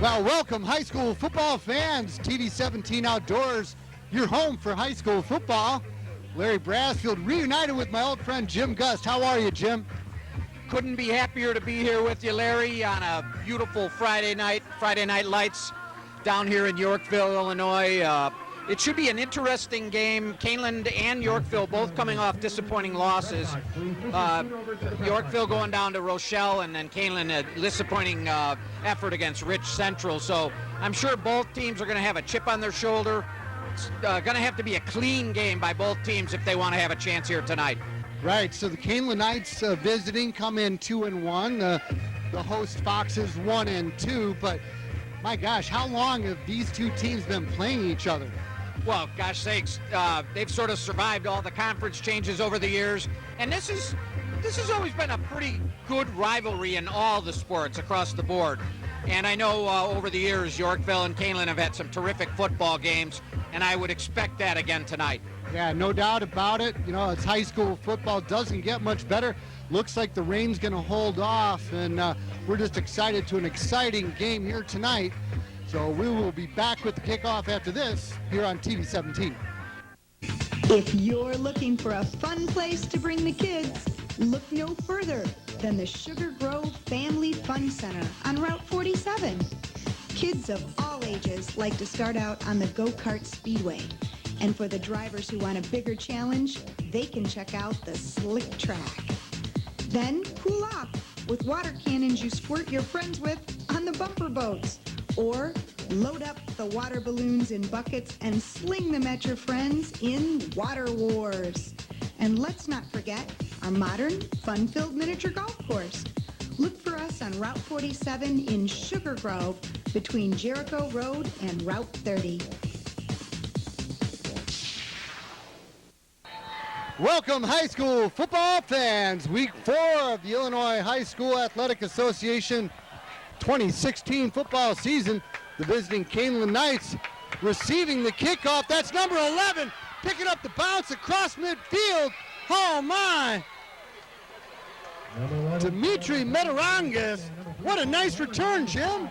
Well, welcome high school football fans. TV 17 Outdoors, your home for high school football. Larry Brassfield reunited with my old friend Jim Gust. How are you, Jim? Couldn't be happier to be here with you, Larry, on a beautiful Friday night lights down here in Yorkville, Illinois. It should be an interesting game. Kaneland and Yorkville both coming off disappointing losses. Yorkville going down to Rochelle, and then Kaneland a disappointing effort against Rich Central. So I'm sure both teams are going to have a chip on their shoulder. It's going to have to be a clean game by both teams if they want to have a chance here tonight. Right, so the Kaneland Knights visiting come in 2-1. The host Foxes 1-2. But my gosh, how long have these two teams been playing each other? Well, gosh sakes, they've sort of survived all the conference changes over the years, and this has always been a pretty good rivalry in all the sports across the board. And I know over the years, Yorkville and Kaneland have had some terrific football games, and I would expect that again tonight. Yeah, no doubt about it. You know, it's high school football, doesn't get much better. Looks like the rain's going to hold off, and we're just excited to an exciting game here tonight. So we will be back with the kickoff after this here on TV 17. If you're looking for a fun place to bring the kids, look no further than the Sugar Grove Family Fun Center on Route 47. Kids of all ages like to start out on the go-kart speedway. And for the drivers who want a bigger challenge, they can check out the slick track. Then cool off with water cannons you squirt your friends with on the bumper boats. Or load up the water balloons in buckets and sling them at your friends in Water Wars. And let's not forget our modern, fun-filled miniature golf course. Look for us on Route 47 in Sugar Grove between Jericho Road and Route 30. Welcome high school football fans. Week 4 of the Illinois High School Athletic Association 2016 football season. The visiting Kaneland Knights receiving the kickoff. That's number 11, picking up the bounce across midfield. Oh my! Dimitri Metarangas. What a nice return, Jim.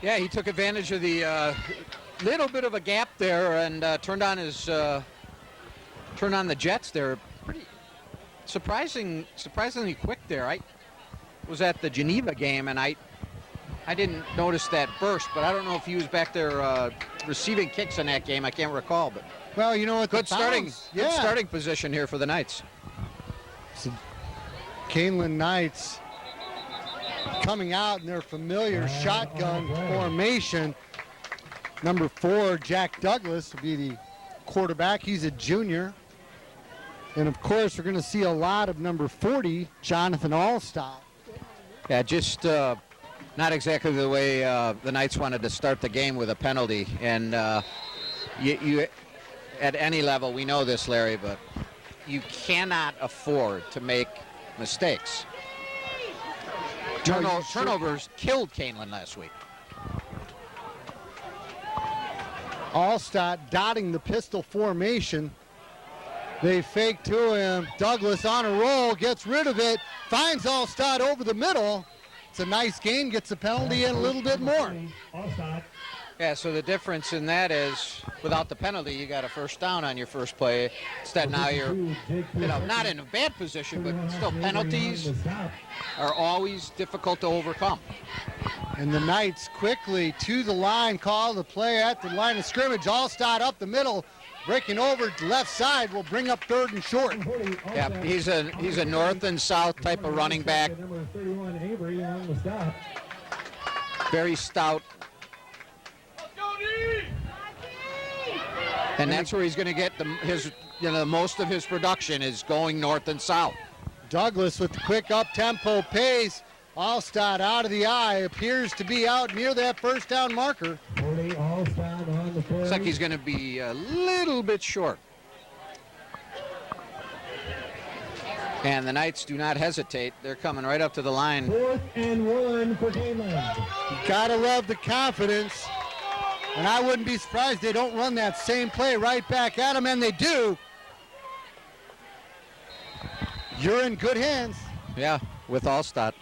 Yeah, he took advantage of the little bit of a gap there and turned on the jets there. Pretty surprisingly quick there. I was at the Geneva game and I didn't notice that burst, but I don't know if he was back there receiving kicks in that game. I can't recall, but well, you know what? Good starting position here for the Knights. So, Kaneland Knights coming out in their familiar shotgun formation. Number 4, Jack Douglas, will be the quarterback. He's a junior. And of course, we're going to see a lot of number 40, Jonathan Allstott. Yeah, just not exactly the way the Knights wanted to start the game with a penalty. And you at any level, we know this, Larry, but you cannot afford to make mistakes. Turnovers killed Kaneland last week. Allstott dotting the pistol formation. They fake to him. Douglas on a roll, gets rid of it, finds Allstott over the middle. It's a nice gain, gets the penalty in a little bit more. Yeah, so the difference in that is without the penalty, you got a first down on your first play. Instead, now you're not in a bad position, but still penalties are always difficult to overcome. And the Knights quickly to the line, call the play at the line of scrimmage. Allstott up the middle, breaking over to left side, will bring up 3rd and short. Yeah, he's a north and south type of running back. Very stout. And that's where he's going to get the most of his production is going north and south. Douglas with the quick up-tempo pace. Allstott out of the eye, appears to be out near that first down marker. Looks like he's going to be a little bit short. And the Knights do not hesitate. They're coming right up to the line. 4th and 1 for Kaneland. You gotta love the confidence. And I wouldn't be surprised they don't run that same play right back at them, and they do. You're in good hands. Yeah, with Allstott.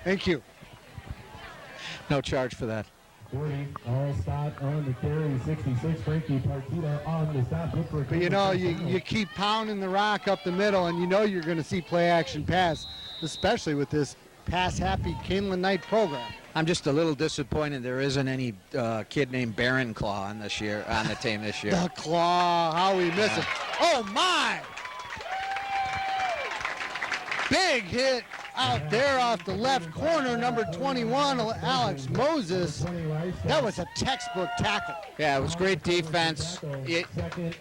Thank you. No charge for that. 40, all stop on the carry. 66, Frankie Partita on the stop. Good for But you know, you keep pounding the rock up the middle, and you know you're going to see play action pass, especially with this pass-happy Kaneland Knight program. I'm just a little disappointed there isn't any kid named Baron Claw on the team this year. The Claw, how we miss it. Oh, my! Big hit out there off the left corner, number 21, Alex Moses. That was a textbook tackle. Yeah, it was great defense. You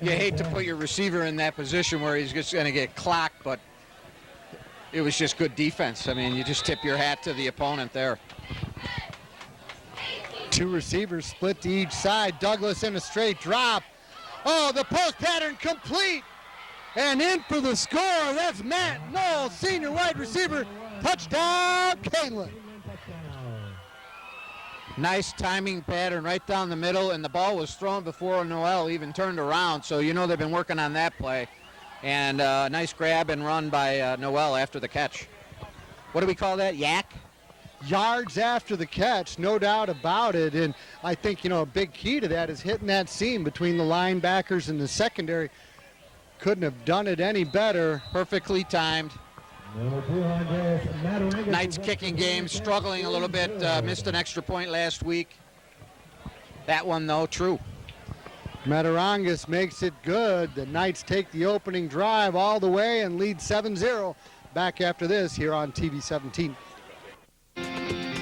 hate to put your receiver in that position where he's just going to get clocked, but it was just good defense. I mean, you just tip your hat to the opponent there. Two receivers split to each side. Douglas in a straight drop. Oh, the post pattern complete. And in for the score. That's Matt Knoll, senior wide receiver. Touchdown, Kaneland. Nice timing pattern right down the middle, and the ball was thrown before Noel even turned around, so you know they've been working on that play. And nice grab and run by Noel after the catch. What do we call that, yak? Yards after the catch, no doubt about it. And I think, you know, a big key to that is hitting that seam between the linebackers and the secondary. Couldn't have done it any better. Perfectly timed. Knights kicking game, struggling a little bit, missed an extra point last week. That one, though, true. Matarangas makes it good. The Knights take the opening drive all the way and lead 7-0. Back after this here on TV 17.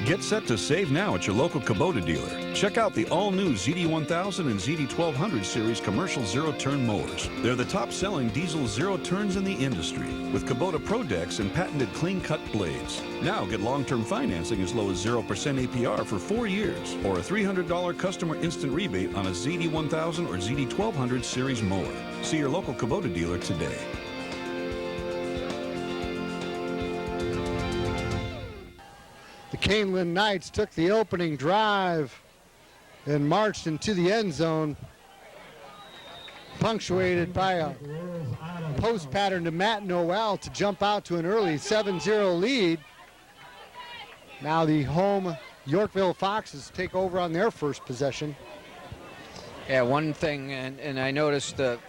Get set to save now at your local Kubota dealer. Check out the all-new ZD1000 and ZD1200 series commercial zero-turn mowers. They're the top-selling diesel zero-turns in the industry with Kubota Pro Decks and patented clean-cut blades. Now get long-term financing as low as 0% APR for 4 years or a $300 customer instant rebate on a ZD1000 or ZD1200 series mower. See your local Kubota dealer today. The Kaneland Knights took the opening drive and marched into the end zone, punctuated by a post pattern to Matt Noel to jump out to an early 7-0 lead. Now the home Yorkville Foxes take over on their first possession. Yeah, one thing, and I noticed the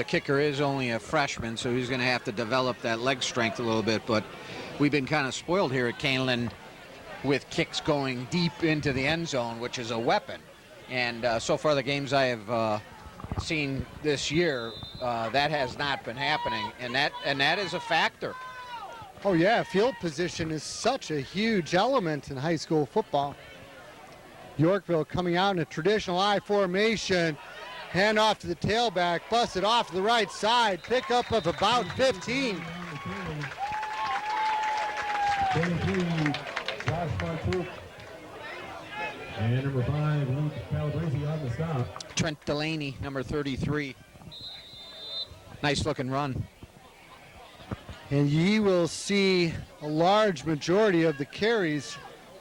kicker is only a freshman, so he's going to have to develop that leg strength a little bit. But we've been kind of spoiled here at Kaneland with kicks going deep into the end zone, which is a weapon. And so far the games I have seen this year, that has not been happening, and that is a factor. Oh yeah, field position is such a huge element in high school football. Yorkville coming out in a traditional I formation, hand off to the tailback, busted off to the right side, pickup of about 15. 23, Josh Martouk. And number 5, Luke Calabrese on the stop. Trent Delaney, number 33. Nice looking run. And ye will see a large majority of the carries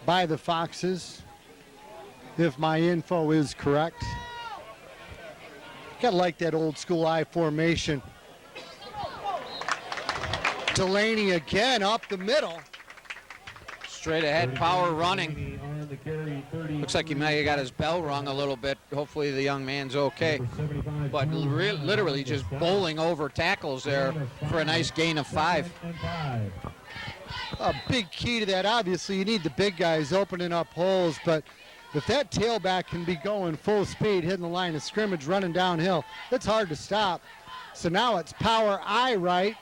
by the Foxes, if my info is correct. Gotta like that old school I formation. Delaney again up the middle. Straight ahead, power running. Looks like he may have got his bell rung a little bit. Hopefully the young man's okay. But literally just bowling over tackles there for a nice gain of 5. A big key to that, obviously, you need the big guys opening up holes, but if that tailback can be going full speed, hitting the line of scrimmage, running downhill, it's hard to stop. So now it's power I right.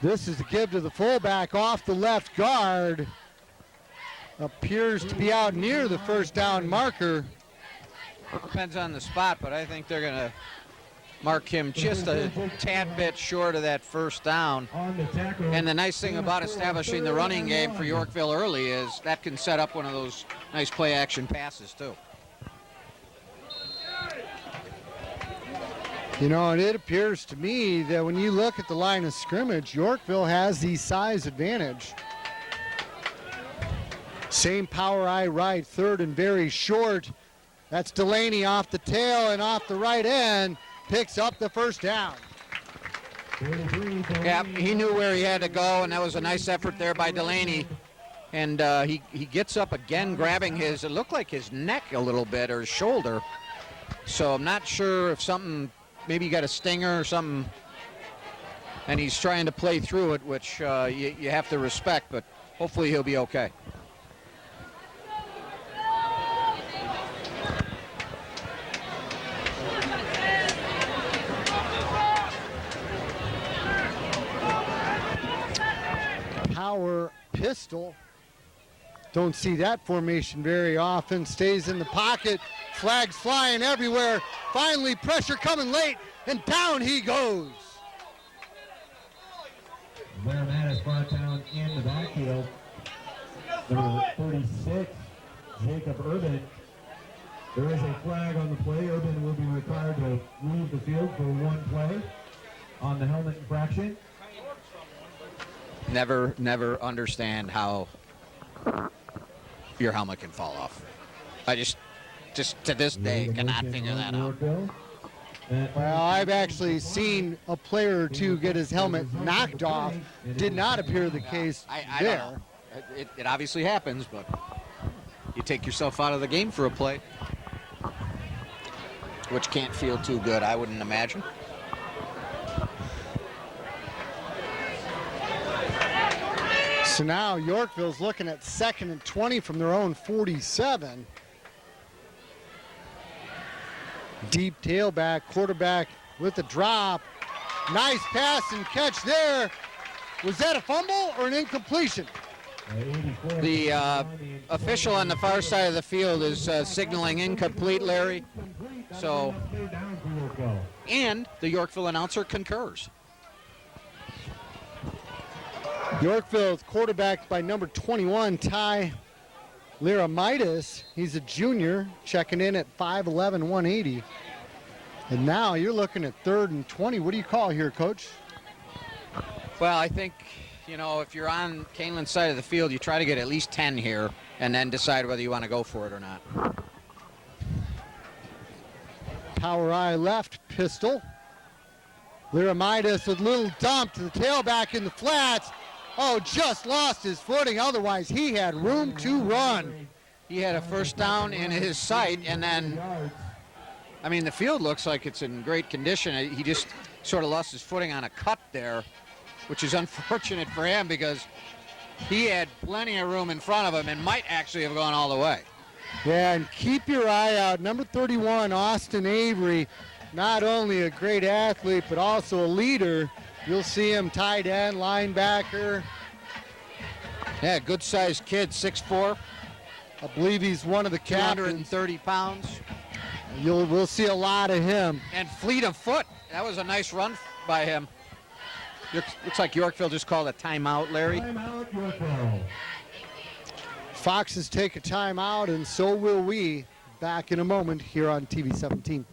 This is the give to the fullback off the left guard. Appears to be out near the first down marker. Depends on the spot, but I think they're going to mark him just a tad bit short of that first down. And the nice thing about establishing the running game for Yorkville early is that can set up one of those nice play action passes too. You know, and it appears to me that when you look at the line of scrimmage, Yorkville has the size advantage. Same power I right, third and very short. That's Delaney off the tail and off the right end, picks up the first down. Yeah, he knew where he had to go, and that was a nice effort there by Delaney. And he gets up again, grabbing it looked like his neck a little bit, or his shoulder. So I'm not sure if something, maybe he got a stinger or something, and he's trying to play through it, which you have to respect, but hopefully he'll be okay. Power pistol. Don't see that formation very often. Stays in the pocket. Flags flying everywhere. Finally, pressure coming late, and down he goes. Blair Mattis brought down in the backfield. Number 36, Jacob Urban. There is a flag on the play. Urban will be required to leave the field for one play on the helmet infraction. Never understand how your helmet can fall off. I just to this day cannot figure that out. Well, I've actually seen a player or two get his helmet knocked off. Did not appear the case I there. don't know. It obviously happens, but you take yourself out of the game for a play, which can't feel too good, I wouldn't imagine. So now Yorkville's looking at 2nd and 20 from their own 47. Deep tailback, quarterback with a drop. Nice pass and catch there. Was that a fumble or an incompletion? The official on the far side of the field is signaling incomplete, Larry. So, and the Yorkville announcer concurs. Yorkville quarterbacked by number 21, Ty Liramitis. He's a junior, checking in at 5'11", 180. And now you're looking at 3rd and 20. What do you call here, Coach? Well, I think, you know, if you're on Kaneland's side of the field, you try to get at least 10 here and then decide whether you want to go for it or not. Power eye left pistol. Liramitis with a little dump to the tailback in the flats. Oh, just lost his footing. Otherwise, he had room to run. He had a first down in his sight, and then, I mean, the field looks like it's in great condition. He just sort of lost his footing on a cut there, which is unfortunate for him because he had plenty of room in front of him and might actually have gone all the way. Yeah, and keep your eye out. Number 31, Austin Avery, not only a great athlete, but also a leader. You'll see him tight end, linebacker. Yeah, good-sized kid, 6'4". I believe he's one of the captains. 230 pounds. We'll see a lot of him. And fleet of foot. That was a nice run by him. Looks like Yorkville just called a timeout, Larry. Timeout, Yorkville. Foxes take a timeout, and so will we. Back in a moment here on TV 17.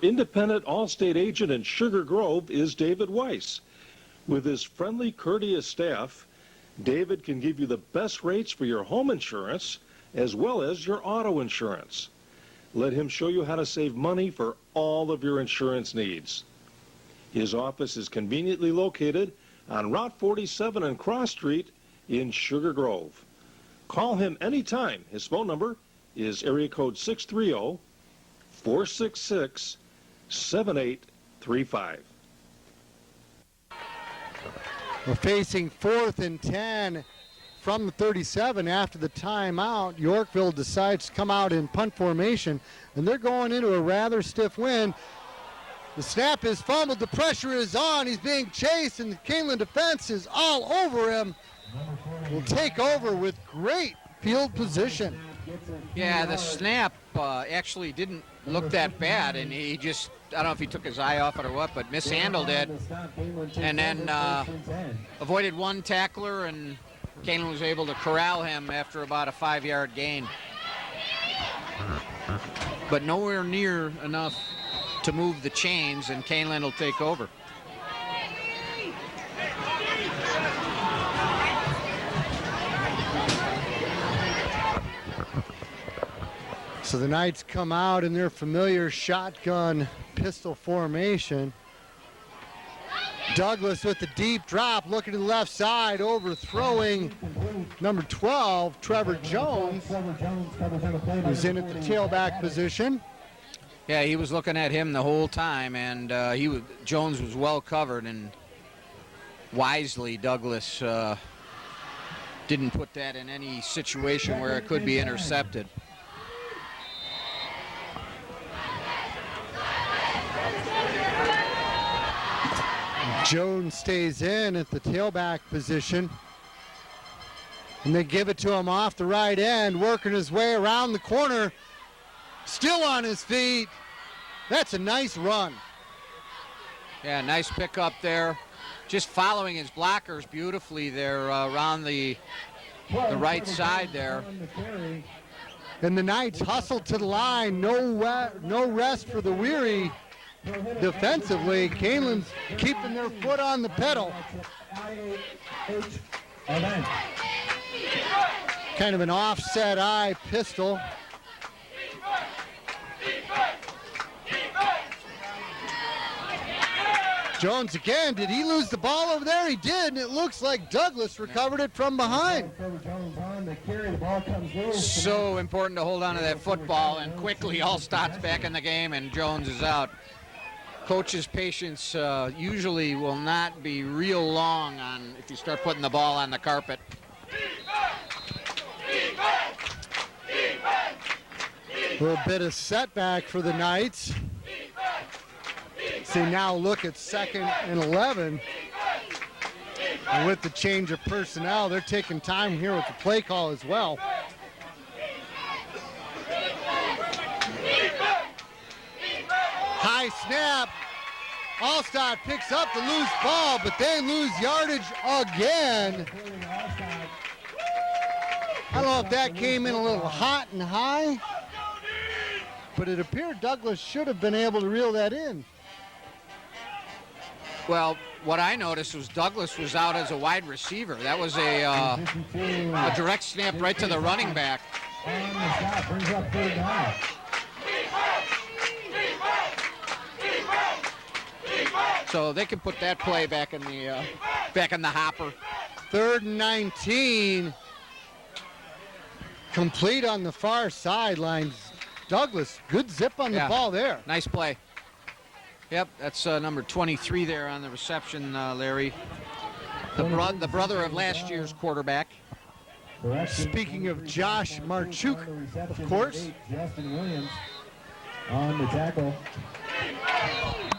Independent Allstate agent in Sugar Grove is David Weiss. With his friendly, courteous staff, David can give you the best rates for your home insurance as well as your auto insurance. Let him show you how to save money for all of your insurance needs. His office is conveniently located on Route 47 and Cross Street in Sugar Grove. Call him anytime. His phone number is area code 630-466-7835. We're facing 4th and 10 from the 37 after the timeout. Yorkville decides to come out in punt formation, and they're going into a rather stiff wind. The snap is fumbled. The pressure is on. He's being chased, and the Kaneland defense is all over him. Will take over with great field position. Yeah, the snap actually didn't look that bad, and he just, I don't know if he took his eye off it or what, but mishandled it, and then avoided one tackler, and Kaneland was able to corral him after about a 5-yard gain. But nowhere near enough to move the chains, and Kaneland will take over. So the Knights come out in their familiar shotgun pistol formation. Douglas with the deep drop, looking to the left side, overthrowing number 12, Trevor Jones, who's in at the tailback position. Yeah, he was looking at him the whole time, and Jones was well covered, and wisely Douglas didn't put that in any situation where it could be intercepted. Jones stays in at the tailback position. And they give it to him off the right end, working his way around the corner. Still on his feet. That's a nice run. Yeah, nice pickup there. Just following his blockers beautifully there around the right side there. And the Knights hustle to the line. No rest for the weary defensively. Kaneland's keeping their foot on the pedal. Kind of an offset eye pistol. Jones again. Did he lose the ball over there? He did, and it looks like Douglas recovered it from behind. So important to hold on to that football, and quickly Allstott's back in the game, and Jones is out. Coach's patience usually will not be real long on if you start putting the ball on the carpet. A little bit of setback for the Knights. So now look at 2nd and 11. And with the change of personnel, they're taking time here with the play call as well. High snap. Allstott picks up the loose ball, but they lose yardage again. I don't know if that came in a little hot and high, but it appeared Douglas should have been able to reel that in. Well, what I noticed was Douglas was out as a wide receiver. That was a direct snap right to the running back. So they can put that play back in the hopper. 3rd and 19. Complete on the far sidelines. Douglas, good zip on the ball there. Nice play. Yep, that's number 23 there on the reception, Larry. The brother of last year's quarterback. Speaking of Josh Marchuk, of course. Justin Williams on the tackle.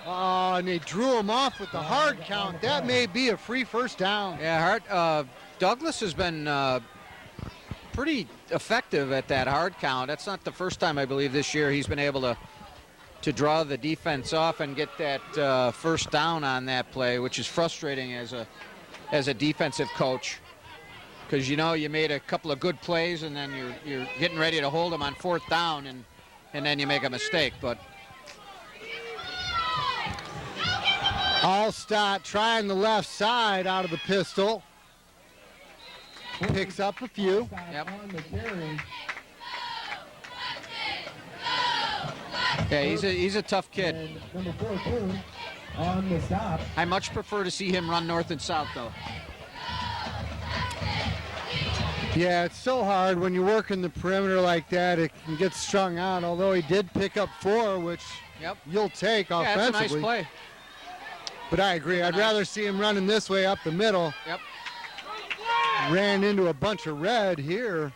Oh, and they drew him off with the hard count. That may be a free first down. Yeah, Douglas has been pretty effective at that hard count. That's not the first time, I believe, this year he's been able to draw the defense off and get that first down on that play, which is frustrating as a defensive coach, because you made a couple of good plays and then you're getting ready to hold them on 4th down and then you make a mistake. But Allstott trying the left side out of the pistol. Picks up a few. Yep. Yeah, he's a tough kid. And number 14 on the stop. I much prefer to see him run north and south, though. Yeah, it's so hard when you work in the perimeter like that. It can get strung out, although he did pick up 4, which you'll take offensively. Yeah, that's a nice play. But I agree. I'd rather see him running this way up the middle. Yep. Ran into a bunch of red here.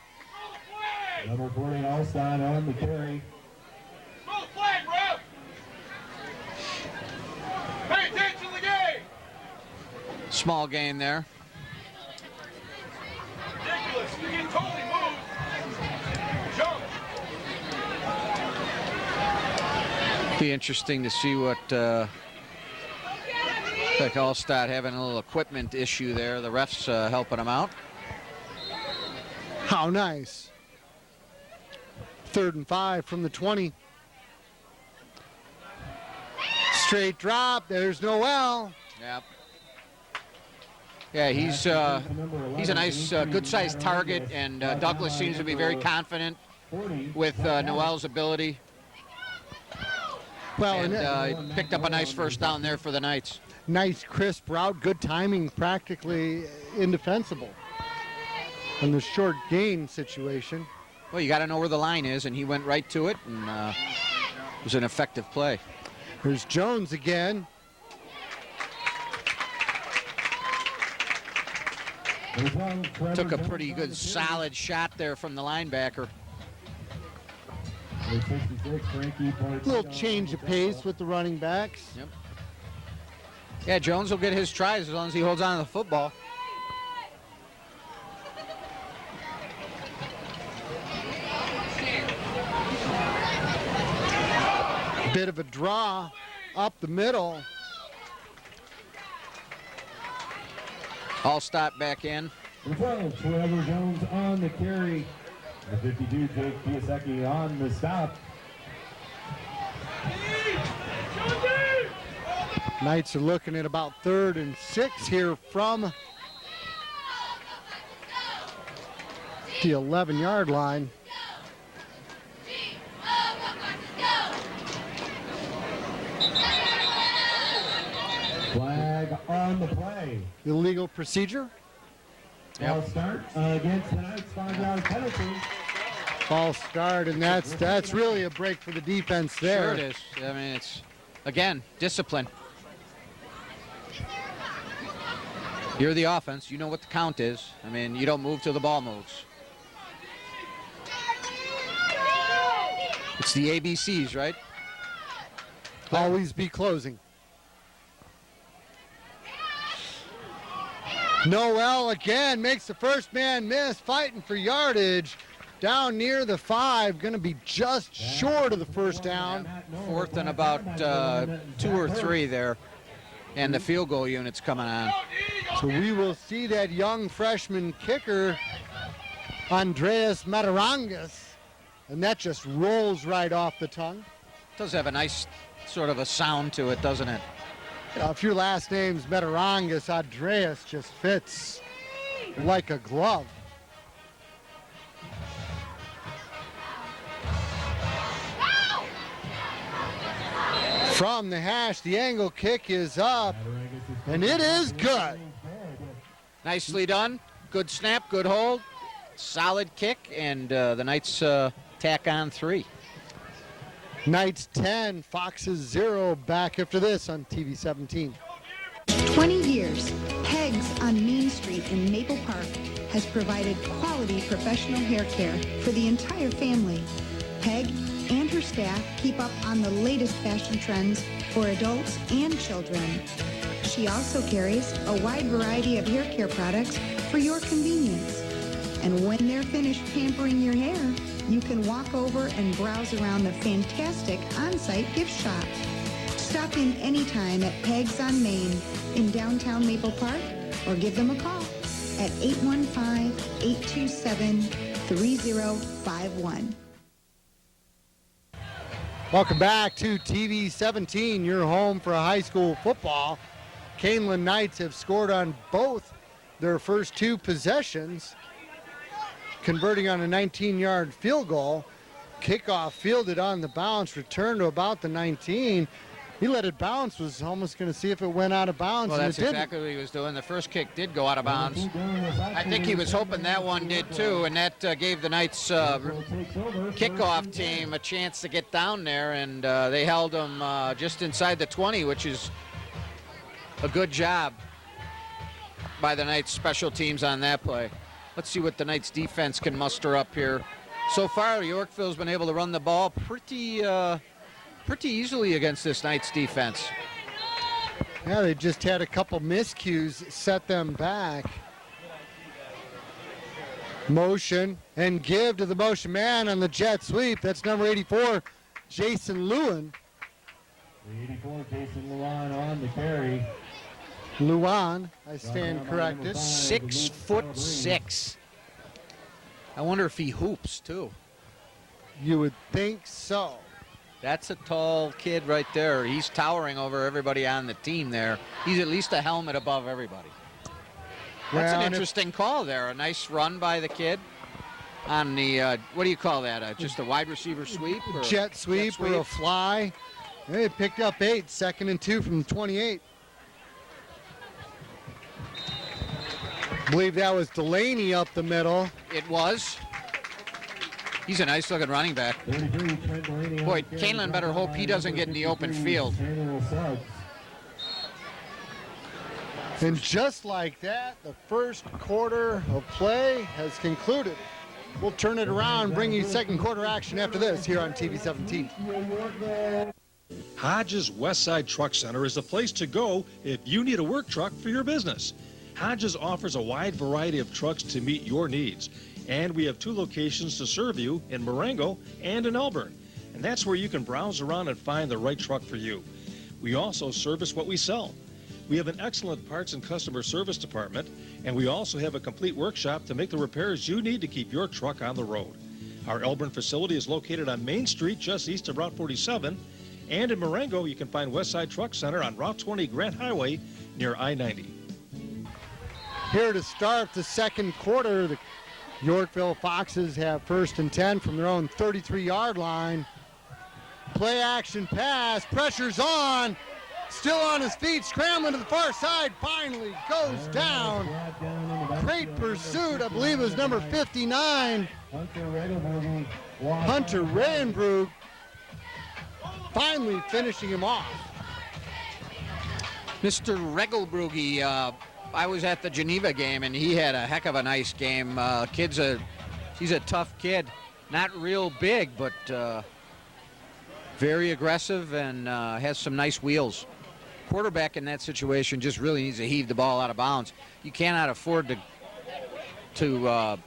Number 40 Allstott on the carry. Pay attention to the game. Small gain there. Ridiculous. You get totally moved. Jump. Be interesting to see what like Allstott having a little equipment issue there. The refs helping him out. How nice. 3rd and 5 from the 20. Straight drop. There's Noel. Yep. Yeah, he's a nice, good-sized target, and Douglas seems to be very confident with Noel's ability. Well, and he picked up a nice first down there for the Knights. Nice crisp route, good timing, practically indefensible in the short gain situation. Well, you got to know where the line is, and he went right to it, and it was an effective play. Here's Jones again. Took a pretty good solid shot there from the linebacker. Little change of pace with the running backs. Yep. Yeah, Jones will get his tries as long as he holds on to the football. Bit of a draw up the middle. All stop back in. Trevor Jones on the carry. The 52, Jake Piasecki on the stop. Knights are looking at about 3rd and 6 here from the 11-yard line. Flag on the play. Illegal procedure. False start against the Knights, 5-yard penalty. False start, and that's really a break for the defense there. Sure it is. I mean, it's, again, discipline. You're the offense. You know what the count is. I mean, you don't move till the ball moves. It's the ABCs, right? Always be closing. Noel again makes the first man miss, fighting for yardage. Down near the 5, going to be just short of the first down. 4th and about 2 or 3 there. And the field goal unit's coming on. So we will see that young freshman kicker, Andreas Matarangas, and that just rolls right off the tongue. Does have a nice sort of a sound to it, doesn't it? If your last name's Matarangas, Andreas just fits like a glove. From the hash, the angle kick is up, and it is good. Nicely done. Good snap, good hold, solid kick, and the Knights tack on 3. Knights 10, Foxes 0. Back after this on TV 17. 20 years, Peg's on Main Street in Maple Park has provided quality professional hair care for the entire family. Peg and her staff keep up on the latest fashion trends for adults and children. She also carries a wide variety of hair care products for your convenience. And when they're finished pampering your hair, you can walk over and browse around the fantastic on-site gift shop. Stop in anytime at Peg's on Main in downtown Maple Park or give them a call at 815-827-3051. Welcome back to TV 17, your home for high school football. Kaneland Knights have scored on both their first 2 possessions, converting on a 19-yard field goal. Kickoff fielded on the bounce, returned to about the 19. He let it bounce, was almost going to see if it went out of bounds. Well, and that's it didn't. exactly what he was doing. The first kick did go out of bounds. I think he was hoping that one did too, and that gave the Knights kickoff team a chance to get down there, and they held him just inside the 20, which is a good job by the Knights special teams on that play. Let's see what the Knights defense can muster up here. So far, Yorkville's been able to run the ball pretty easily against this Knights defense. Yeah, they just had a couple miscues set them back. Motion and give to the motion man on the jet sweep. That's number 84, Jason Lewin. The 84, Jason Luan on the carry. Luan, I stand corrected. 6'6". I wonder if he hoops too. You would think so. That's a tall kid right there. He's towering over everybody on the team there. He's at least a helmet above everybody. That's Well, an and interesting call there. A nice run by the kid on the, what do you call that? Just a wide receiver sweep? Or jet sweep or a fly. They picked up 8, 2nd and 2 from the 28. I believe that was Delaney up the middle. It was. He's a nice-looking running back. 33, Trent Delaney. Boy, Kaneland better hope he doesn't get in the open field. Samuel Suggs. And just like that, the first quarter of play has concluded. We'll turn it around, bring you second quarter action after this here on TV 17. Hodges Westside Truck Center is the place to go if you need a work truck for your business. Hodges offers a wide variety of trucks to meet your needs. And we have 2 locations to serve you in Marengo and in Elburn. And that's where you can browse around and find the right truck for you. We also service what we sell. We have an excellent parts and customer service department, and we also have a complete workshop to make the repairs you need to keep your truck on the road. Our Elburn facility is located on Main Street, just east of Route 47. And in Marengo, you can find Westside Truck Center on Route 20 Grant Highway near I-90. Here to start the second quarter, the Yorkville Foxes have 1st and 10 from their own 33-yard line. Play action pass, pressure's on. Still on his feet, scrambling to the far side, finally goes down. Great pursuit, I believe it was number 59. Hunter Regenbrug finally finishing him off. Mr. Regelbrugge, I was at the Geneva game, and he had a heck of a nice game. He's a tough kid. Not real big, but very aggressive and has some nice wheels. Quarterback in that situation just really needs to heave the ball out of bounds. You cannot afford to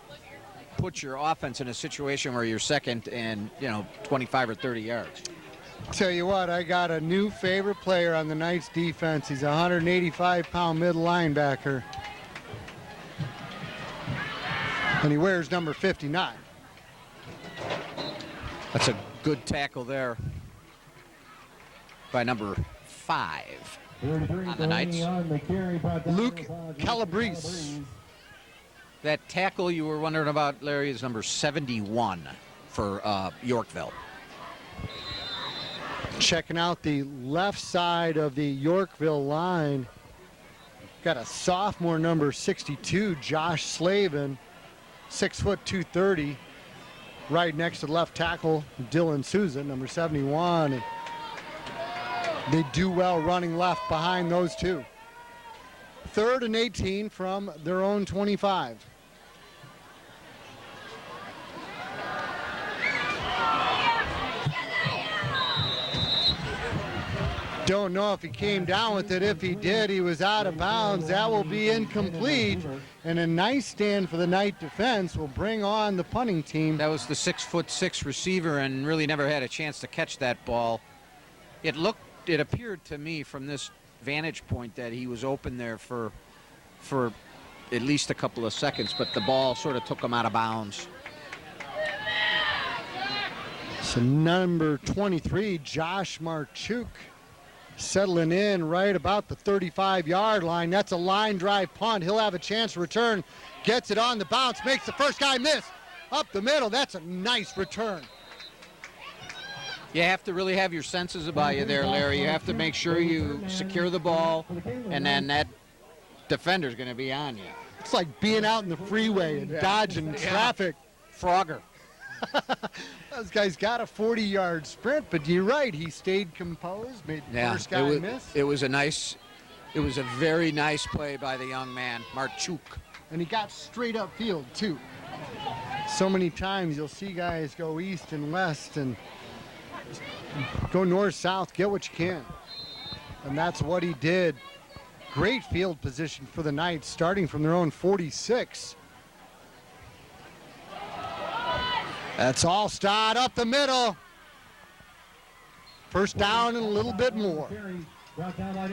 put your offense in a situation where you're second and 25 or 30 yards. Tell you what, I got a new favorite player on the Knights defense. He's a 185-pound middle linebacker. And he wears number 59. That's a good tackle there by number 5 on the Knights. Luke Calabrese. That tackle you were wondering about, Larry, is number 71 for Yorkville. Checking out the left side of the Yorkville line. Got a sophomore number 62, Josh Slavin, 6 foot 230. Right next to the left tackle, Dylan Souza, number 71. And they do well running left behind those two. 3rd and 18 from their own 25. Don't know if he came down with it. If he did, he was out of bounds. That will be incomplete. And a nice stand for the Knight defense will bring on the punting team. That was the 6'6" receiver and really never had a chance to catch that ball. It appeared to me from this vantage point that he was open there for at least a couple of seconds, but the ball sort of took him out of bounds. So number 23, Josh Marchuk, settling in right about the 35-yard line. That's a line drive punt. He'll have a chance to return. Gets it on the bounce, makes the first guy miss. Up the middle, that's a nice return. You have to really have your senses about you there, Larry. You have to make sure you secure the ball, and then that defender's going to be on you. It's like being out in the freeway and dodging traffic. Frogger. Those guys got a 40-yard sprint, but you're right. He stayed composed, made the first guy miss. It was a very nice play by the young man, Marchuk. And he got straight up field, too. So many times you'll see guys go east and west and go north, south, get what you can. And that's what he did. Great field position for the Knights, starting from their own 46. That's Allstott up the middle. First down and a little bit more.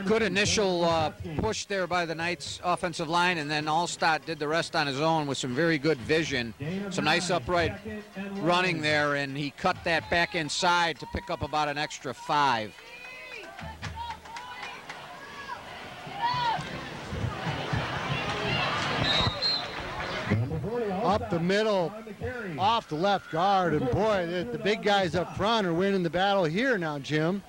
Good initial push there by the Knights offensive line, and then Allstott did the rest on his own with some very good vision. Some nice upright running there, and he cut that back inside to pick up about an extra 5. Up the middle, off the left guard, and boy, the big guys up front are winning the battle here now, Jim.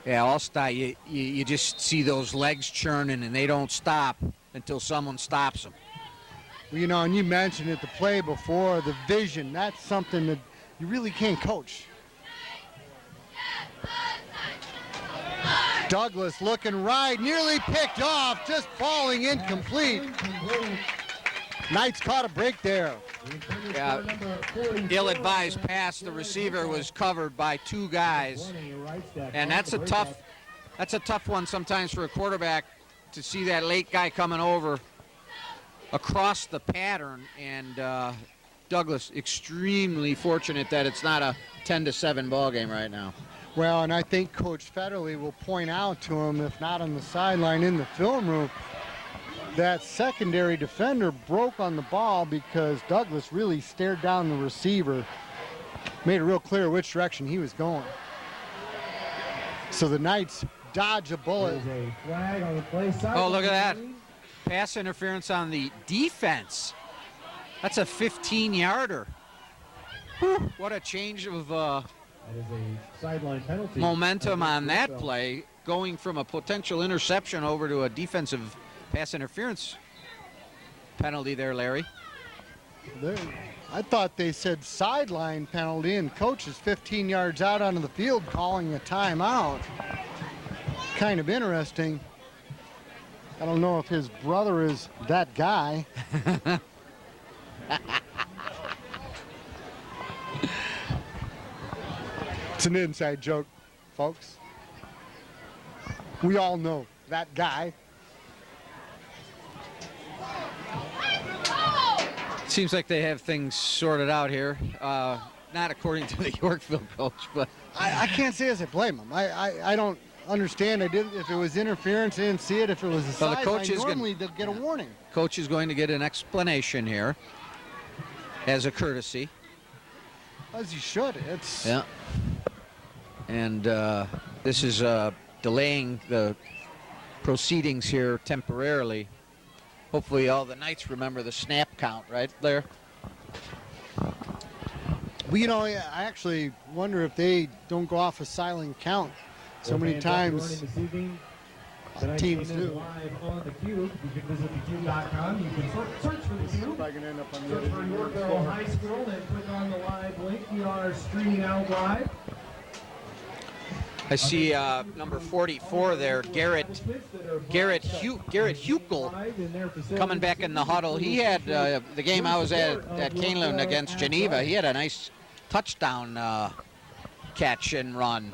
Yeah, Allstott, you just see those legs churning, and they don't stop until someone stops them. You know, and you mentioned it, the play before, the vision, that's something that you really can't coach. Douglas looking right, nearly picked off, just falling incomplete. Knights caught a break there. Yeah, ill-advised pass. The receiver was covered by two guys, and that's a tough one sometimes for a quarterback to see that late guy coming over across the pattern. And Douglas extremely fortunate that it's not a 10-7 ball game right now. Well, and I think Coach Federley will point out to him, if not on the sideline, in the film room, that secondary defender broke on the ball because Douglas really stared down the receiver, made it real clear which direction he was going. So the Knights dodge a bullet. Oh, look at that. Pass interference on the defense. That's a 15-yarder. What a change of That is a sideline penalty. momentum on that play, going from a potential interception over to a defensive pass interference penalty there, Larry. I thought they said sideline penalty, and coach is 15 yards out onto the field calling a timeout. Kind of interesting. I don't know if his brother is that guy. It's an inside joke, folks. We all know that guy. Seems like they have things sorted out here. Not according to the Yorkville coach, but I can't say as I blame him. I don't understand. I didn't. If it was interference, I didn't see it. If it was a Well, the sideline, coach is normally they'll get a warning. coach is going to get an explanation here as a courtesy. As you should. It's Yeah. And this is delaying the proceedings here temporarily. Hopefully all the Knights remember the snap count, right, Blair? Well, you know, I actually wonder if they don't go off a silent count so many times. Teams do. Live on the Cube. You can visit thecube.com. You can search for the Cube. I can end up on the Search other for end of the Yorkville floor. High School and click on the live link. We are streaming out live. I see number 44 there, Garrett Huckel, coming back in the huddle. He had the game I was at Kaneland against Geneva. He had a nice touchdown catch and run.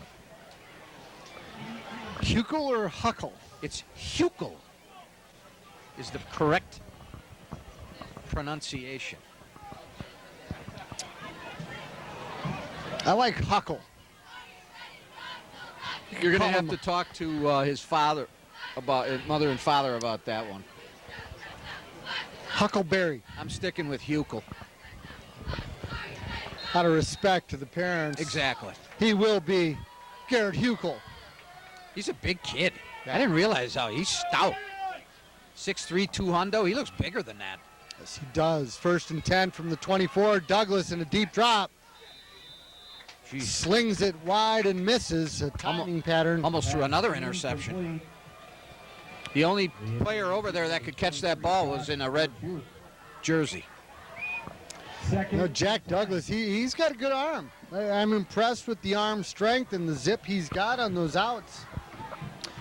Huckel or Huckle? It's Huckel is the correct pronunciation. I like Huckle. You're going to Call have him- to talk to his father about his mother and father about that one. Huckleberry. I'm sticking with Huckel. Out of respect to the parents. Exactly. He will be Garrett Huckel. He's a big kid. I didn't realize how he's stout. 6'3", 200. He looks bigger than that. Yes, he does. 1st and 10 from the 24. Douglas in a deep drop. Jeez. Slings it wide and misses. A timing pattern. Almost threw another interception. The only player over there that could catch that ball was in a red jersey. You know, Jack Douglas, he's got a good arm. I'm impressed with the arm strength and the zip he's got on those outs.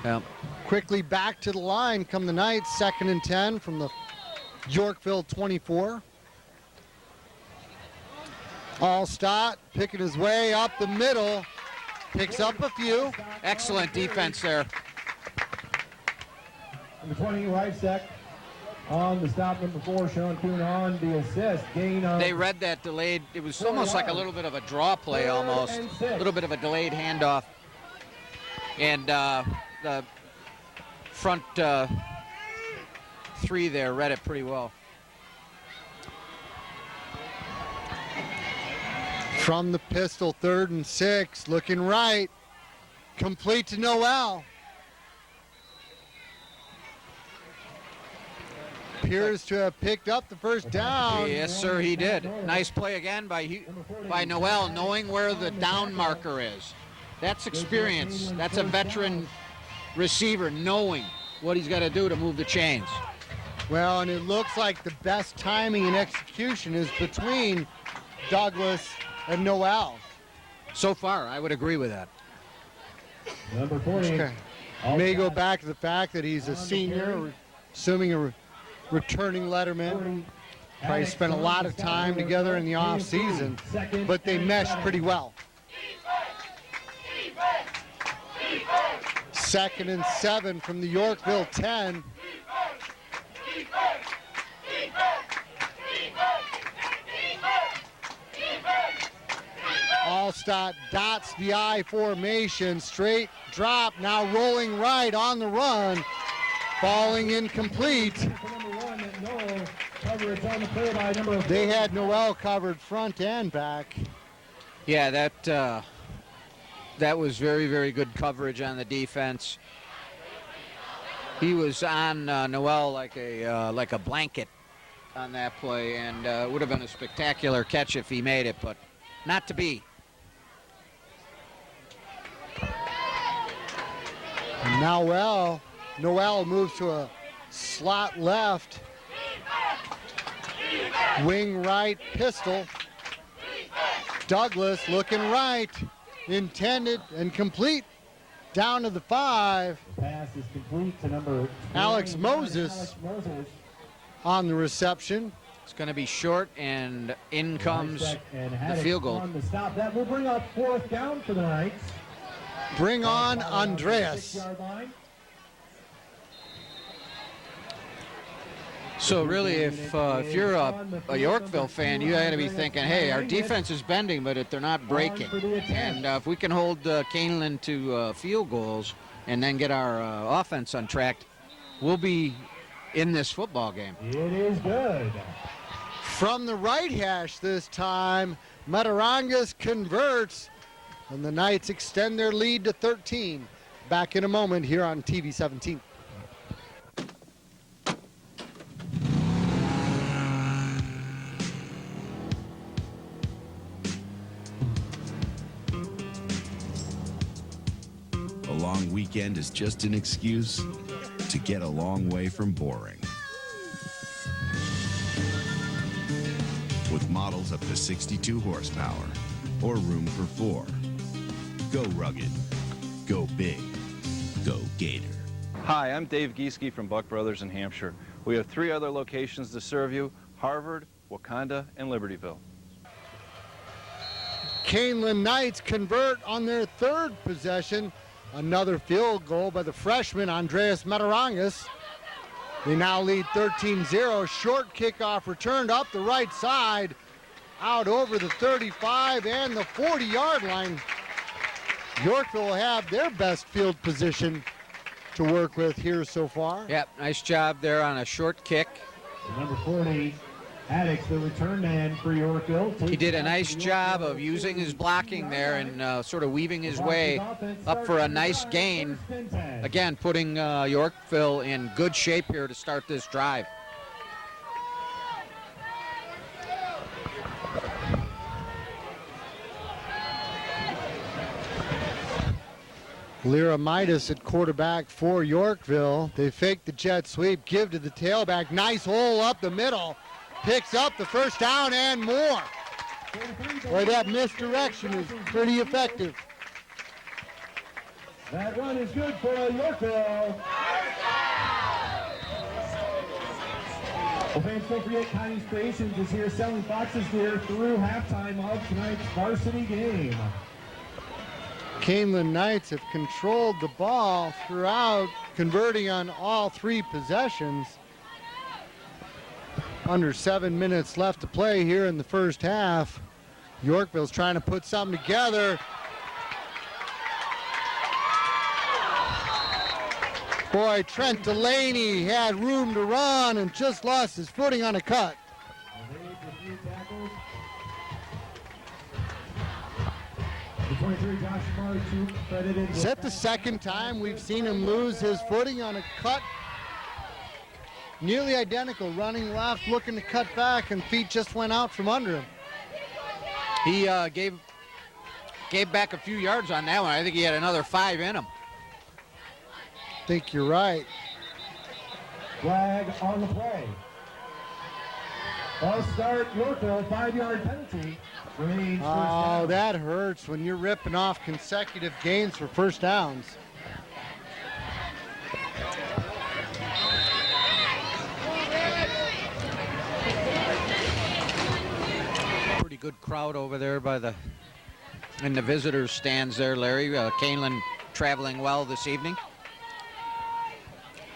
Yeah. Quickly back to the line come the Knights. 2nd and 10 from the Yorkville 24. Allstott picking his way up the middle. Picks up a few. Excellent defense there. Number 20, right sec. On the stop, number 4, Sean Kuhn on the assist. Gain on. They read that delayed. It was almost like a little bit of a draw play almost. A little bit of a delayed handoff. And the front three there read it pretty well. From the pistol, 3rd and 6. Looking right. Complete to Noel. Appears to have picked up the first down. Yes, sir, he did. Nice play again by Noel, knowing where the down marker is. That's experience. That's a veteran receiver knowing what he's got to do to move the chains. Well, and it looks like the best timing and execution is between Douglas and Noel. So far, I would agree with that. Number 40. Okay. May go back to the fact that he's a senior, assuming a returning letterman. Probably spent a lot of time together in the off season, but they meshed pretty well. 2nd and 7 from the Yorkville 10. Allstott dots the I formation, straight drop, now rolling right on the run, falling incomplete. They had Noel covered front and back. Yeah, that was very, very good coverage on the defense. He was on Noel like a blanket on that play, and it would have been a spectacular catch if he made it, but not to be. And now Noel moves to a slot left, wing right pistol. Douglas looking right, intended and complete, down to the 5. The pass is complete to number Alex Moses on the reception. It's going to be short, and in comes the field goal. On the stop. That will bring up 4th down for the Knights. Bring on Andreas. 6-yard line. So really, if you're a Yorkville fan, you got to be thinking, hey, our defense is bending, but they're not breaking. And if we can hold Kaneland to field goals and then get our offense on track, we'll be in this football game. It is good. From the right hash this time, Matarangas converts, and the Knights extend their lead to 13. Back in a moment here on TV 17. A long weekend is just an excuse to get a long way from boring. With models up to 62 horsepower or room for 4. Go rugged. Go big. Go Gator. Hi, I'm Dave Gieske from Buck Brothers in Hampshire. We have 3 other locations to serve you: Harvard, Wakanda, and Libertyville. Kaneland Knights convert on their 3rd possession. Another field goal by the freshman Andreas Matarangas. They now lead 13-0. Short kickoff returned up the right side, out over the 35 and the 40-yard line. Yorkville will have their best field position to work with here so far. Yep, nice job there on a short kick. Number 40, Addix, the return man for Yorkville. He did a nice job of using his blocking there and sort of weaving his way up for a nice gain. Again, putting Yorkville in good shape here to start this drive. Lyra Midas at quarterback for Yorkville. They fake the jet sweep, give to the tailback. Nice hole up the middle. Picks up the first down and more. Boy, that misdirection is pretty effective. That run is good for Yorkville. Well, fans, don't forget Connie's Creations is here selling Foxes gear through halftime of tonight's varsity game. Kaneland Knights have controlled the ball throughout, converting on all 3 possessions. Under 7 minutes left to play here in the first half. Yorkville's trying to put something together. Boy, Trent Delaney had room to run and just lost his footing on a cut. Is that the second time we've seen him lose his footing on a cut? Nearly identical, running left, looking to cut back, and feet just went out from under him. He gave back a few yards on that one. I think he had another 5 in him. I think you're right. Flag on the play. Ball start, Yorkville, 5-yard penalty. Remains first down. Oh, that hurts when you're ripping off consecutive gains for first downs. Pretty good crowd over there in the visitors' stands there, Larry. Kaneland traveling well this evening.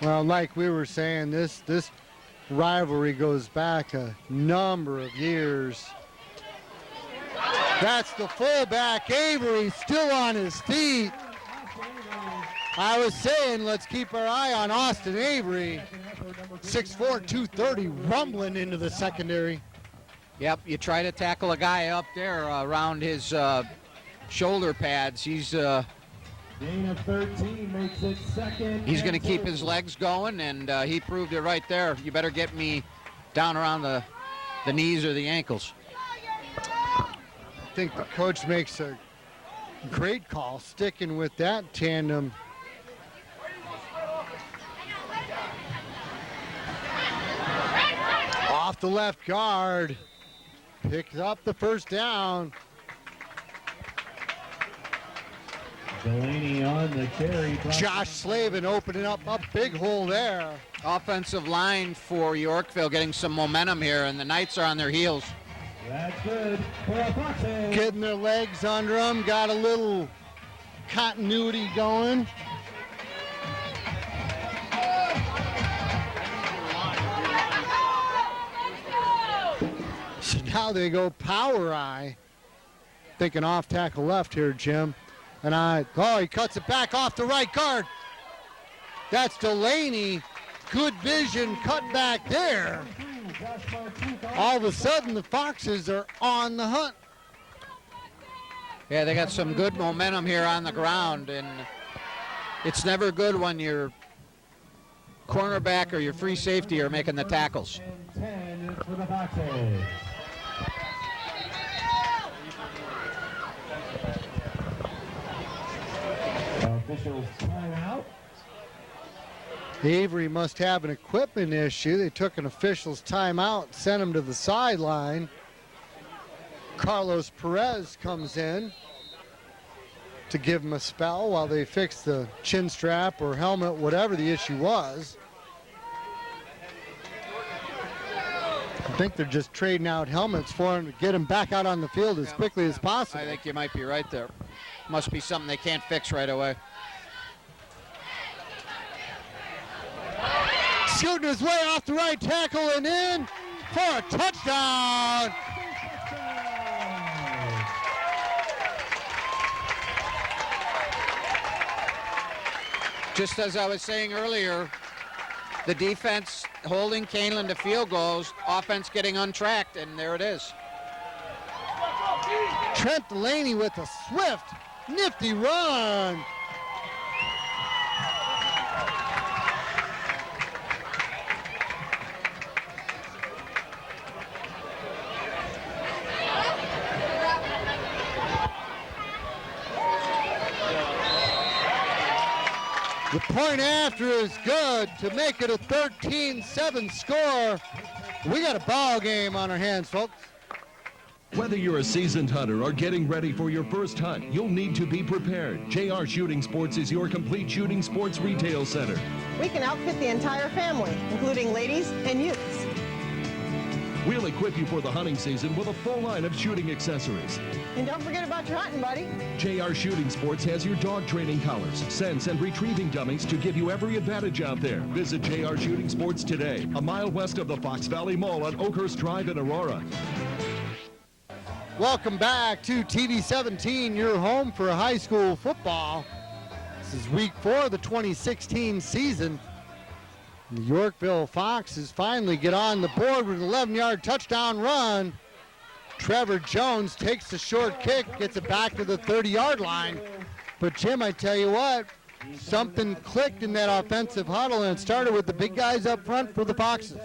Well, like we were saying, this rivalry goes back a number of years. That's the fullback, Avery, still on his feet. I was saying, let's keep our eye on Austin Avery. 6'4", 230, rumbling into the secondary. Yep, you try to tackle a guy up there around his shoulder pads. He's Gain of 13 makes it second. He's going to keep his legs going, and he proved it right there. You better get me down around the knees or the ankles. I think the coach makes a great call, sticking with that tandem. Off the left guard, picks up the first down. Delaney on the carry. Josh Slavin opening up a big hole there. Offensive line for Yorkville getting some momentum here, and the Knights are on their heels. That's good for the Foxes. Getting their legs under them, got a little continuity going. So now they go power eye. Thinking off tackle left here, Jim. And he cuts it back off the right guard. That's Delaney. Good vision, cut back there. All of a sudden, the Foxes are on the hunt. Yeah, they got some good momentum here on the ground, and it's never good when your cornerback or your free safety are making the tackles. 10 for the Foxes. Officials timeout. Avery must have an equipment issue. They took an official's timeout, sent him to the sideline. Carlos Perez comes in to give him a spell while they fix the chin strap or helmet, whatever the issue was. I think they're just trading out helmets for him to get him back out on the field as quickly as possible. I think you might be right there. Must be something they can't fix right away. Shooting his way off the right tackle and in for a touchdown. Just as I was saying earlier, the defense holding Kaneland to field goals, offense getting untracked, and there it is. Trent Delaney with a swift, nifty run. The point after is good to make it a 13-7 score. We got a ball game on our hands, folks. Whether you're a seasoned hunter or getting ready for your first hunt, you'll need to be prepared. JR Shooting Sports is your complete shooting sports retail center. We can outfit the entire family, including ladies and youths. We'll equip you for the hunting season with a full line of shooting accessories. And don't forget about your hunting, buddy. JR Shooting Sports has your dog training collars, scents, and retrieving dummies to give you every advantage out there. Visit JR Shooting Sports today, a mile west of the Fox Valley Mall on Oakhurst Drive in Aurora. Welcome back to TV 17, your home for high school football. This is week 4 of the 2016 season. The Yorkville Foxes finally get on the board with an 11-yard touchdown run. Trevor Jones takes the short kick, gets it back to the 30-yard line. But Jim, I tell you what, something clicked in that offensive huddle, and it started with the big guys up front for the Foxes.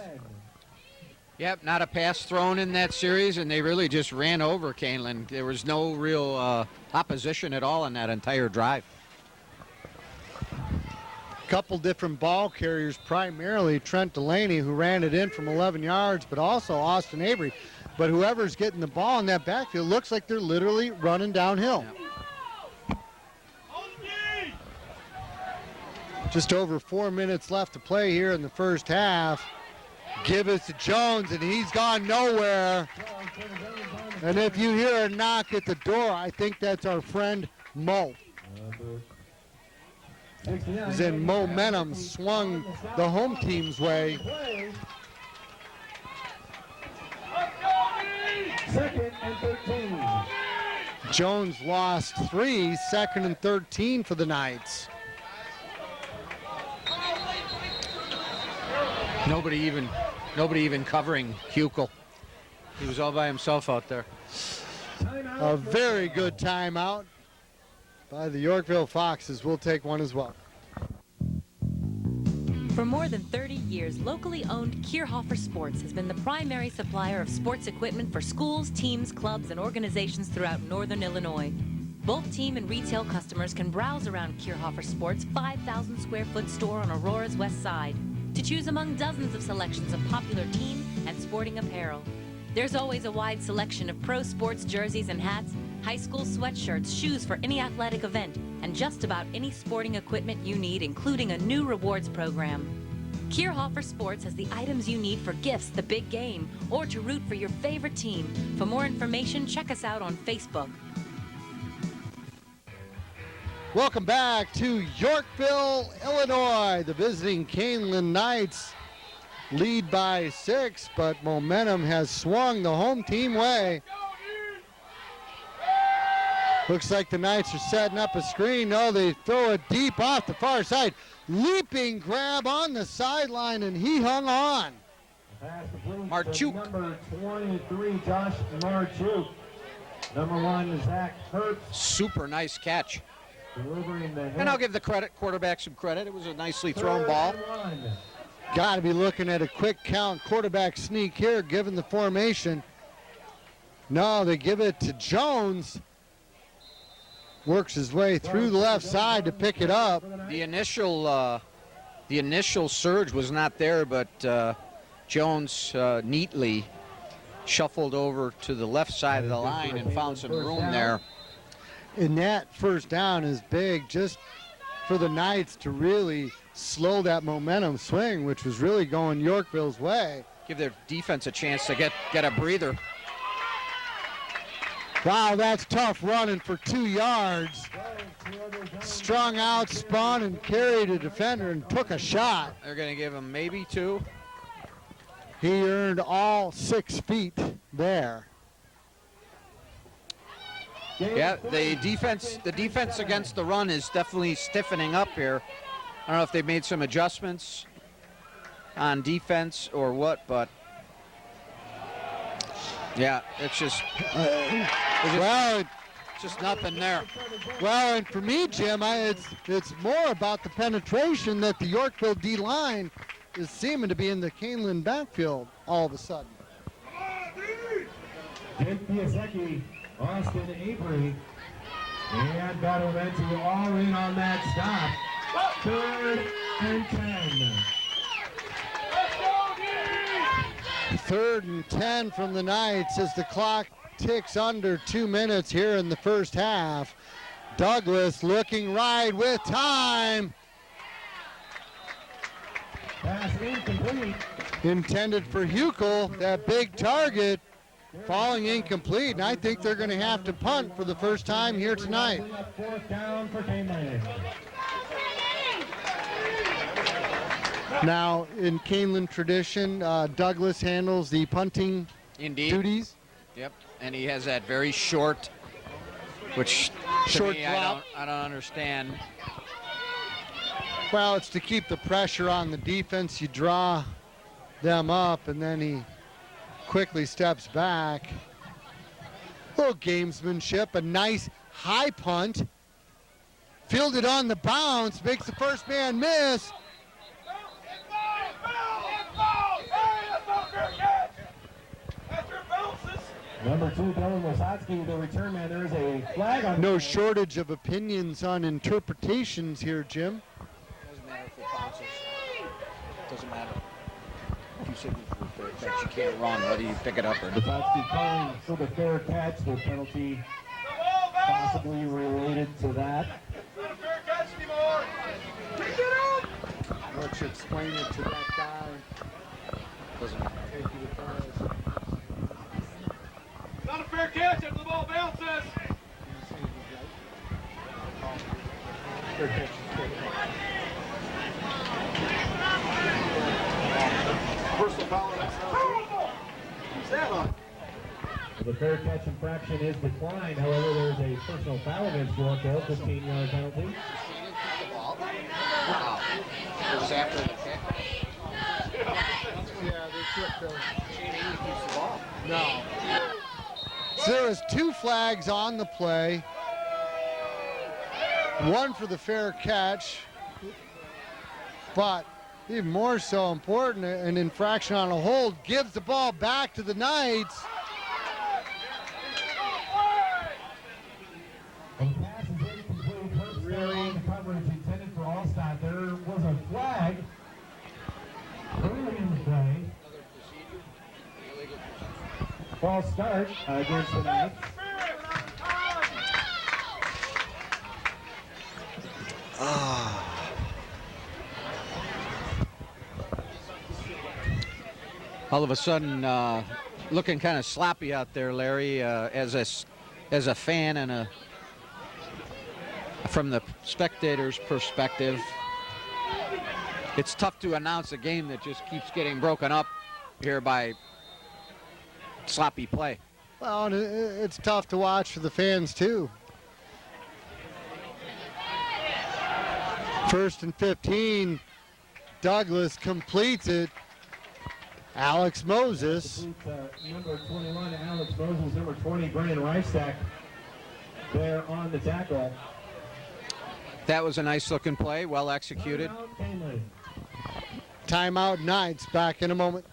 Yep, not a pass thrown in that series, and they really just ran over Kaneland. There was no real opposition at all in that entire drive. couple different ball carriers, primarily Trent Delaney, who ran it in from 11 yards, but also Austin Avery. But whoever's getting the ball in that backfield looks like they're literally running downhill. Yeah. Just over 4 minutes left to play here in the first half. Give it to Jones, and he's gone nowhere. And if you hear a knock at the door, I think that's our friend Mo. As in momentum swung the home team's way. Second and 13. Jones lost 3, second and 13 for the Knights. Nobody even covering Huckel. He was all by himself out there. A very good timeout by the Yorkville Foxes. We'll take one as well. For more than 30 years, locally owned Kierhofer Sports has been the primary supplier of sports equipment for schools, teams, clubs, and organizations throughout northern Illinois. Both team and retail customers can browse around Kierhofer Sports' 5,000 square foot store on Aurora's west side to choose among dozens of selections of popular team and sporting apparel. There's always a wide selection of pro sports jerseys and hats, high school sweatshirts, shoes for any athletic event, and just about any sporting equipment you need, including a new rewards program. Kierhofer Sports has the items you need for gifts, the big game, or to root for your favorite team. For more information, check us out on Facebook. Welcome back to Yorkville, Illinois. The visiting Kaneland Knights lead by 6, but momentum has swung the home team way. Looks like the Knights are setting up a screen. No, they throw it deep off the far side. Leaping grab on the sideline, and he hung on. Marchuk. Number 23, Josh Marchuk. Number 1, Zach Herbst. Super nice catch. Delivering the hit. And I'll give the quarterback some credit. It was a nicely thrown ball. Got to be looking at a quick count quarterback sneak here, given the formation. No, they give it to Jones. Works his way through the left side to pick it up. The initial surge was not there, but Jones neatly shuffled over to the left side of the line and found some room there. And that first down is big, just for the Knights to really slow that momentum swing, which was really going Yorkville's way. Give their defense a chance to get a breather. Wow, that's tough running for 2 yards. Strung out, spun, and carried a defender and took a shot. They're going to give him maybe 2. He earned all 6 feet there. Yeah, the defense against the run is definitely stiffening up here. I don't know if they've made some adjustments on defense or what, but yeah, it's just nothing there. Well, and for me, Jim, it's more about the penetration that the Yorkville D-line is seeming to be in the Kaneland backfield all of a sudden. Jake Piasecki, Austin Avery, and Bonaventure all in on that stop. 3rd and 10. 3rd and 10 from the Knights as the clock ticks under 2 minutes here in the first half. Douglas looking right with time. Pass incomplete. Intended for Huckel, that big target falling incomplete, and I think they're going to have to punt for the first time here tonight. 4th down for Kaneland. Now, in Kaneland tradition, Douglas handles the punting duties. Yep, and he has that very short, which short me, drop. I don't understand. Well, it's to keep the pressure on the defense. You draw them up, and then he quickly steps back. A little gamesmanship, a nice high punt. Fielded on the bounce, makes the first man miss. Number 2, Dylan Wasatsky, the return man. There is a flag on. No shortage of opinions on interpretations here, Jim. Doesn't matter if it bounces. Doesn't matter. You said fair catch, you can't run, whether you pick it up or The Foxes calling for the fair catch, the penalty possibly related to that. Not a fair catch anymore. Pick it up. Let's explain it to that guy. doesn't matter. Not a fair catch after the ball bounces. Fair catch. Personal foul. Who's that on? The fair catch infraction is declined. However, there's a personal foul against Yorkville, 15-yard penalty. Wow. It was after the kick. Yeah, they tripped those. Shane keeps the ball. No. So there was 2 flags on the play. One for the fair catch, but even more so important, an infraction on a hold gives the ball back to the Knights. Really? The coverage intended for Allstott. There was a flag early in the play. False start against the Knights. All of a sudden, looking kind of sloppy out there, Larry, as a fan and from the spectator's perspective. It's tough to announce a game that just keeps getting broken up here by sloppy play. Well, and it's tough to watch for the fans too. 1st and 15. Douglas completes it. Alex Moses. Number 21, Alex Moses. Number 20, Brennan Reichstack. There on the tackle. That was a nice looking play, well executed. Timeout Knights, back in a moment.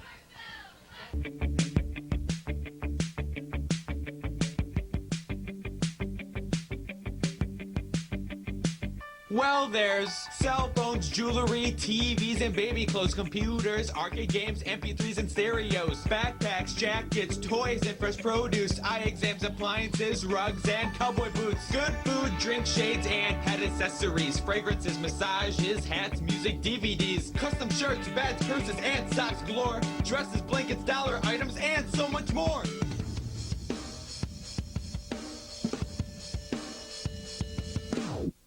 Well, there's cell phones, jewelry, TVs, and baby clothes, computers, arcade games, MP3s, and stereos, backpacks, jackets, toys, and fresh produce, eye exams, appliances, rugs, and cowboy boots, good food, drink, shades, and pet accessories, fragrances, massages, hats, music, DVDs, custom shirts, beds, purses, and socks galore, dresses, blankets, dollar items, and so much more.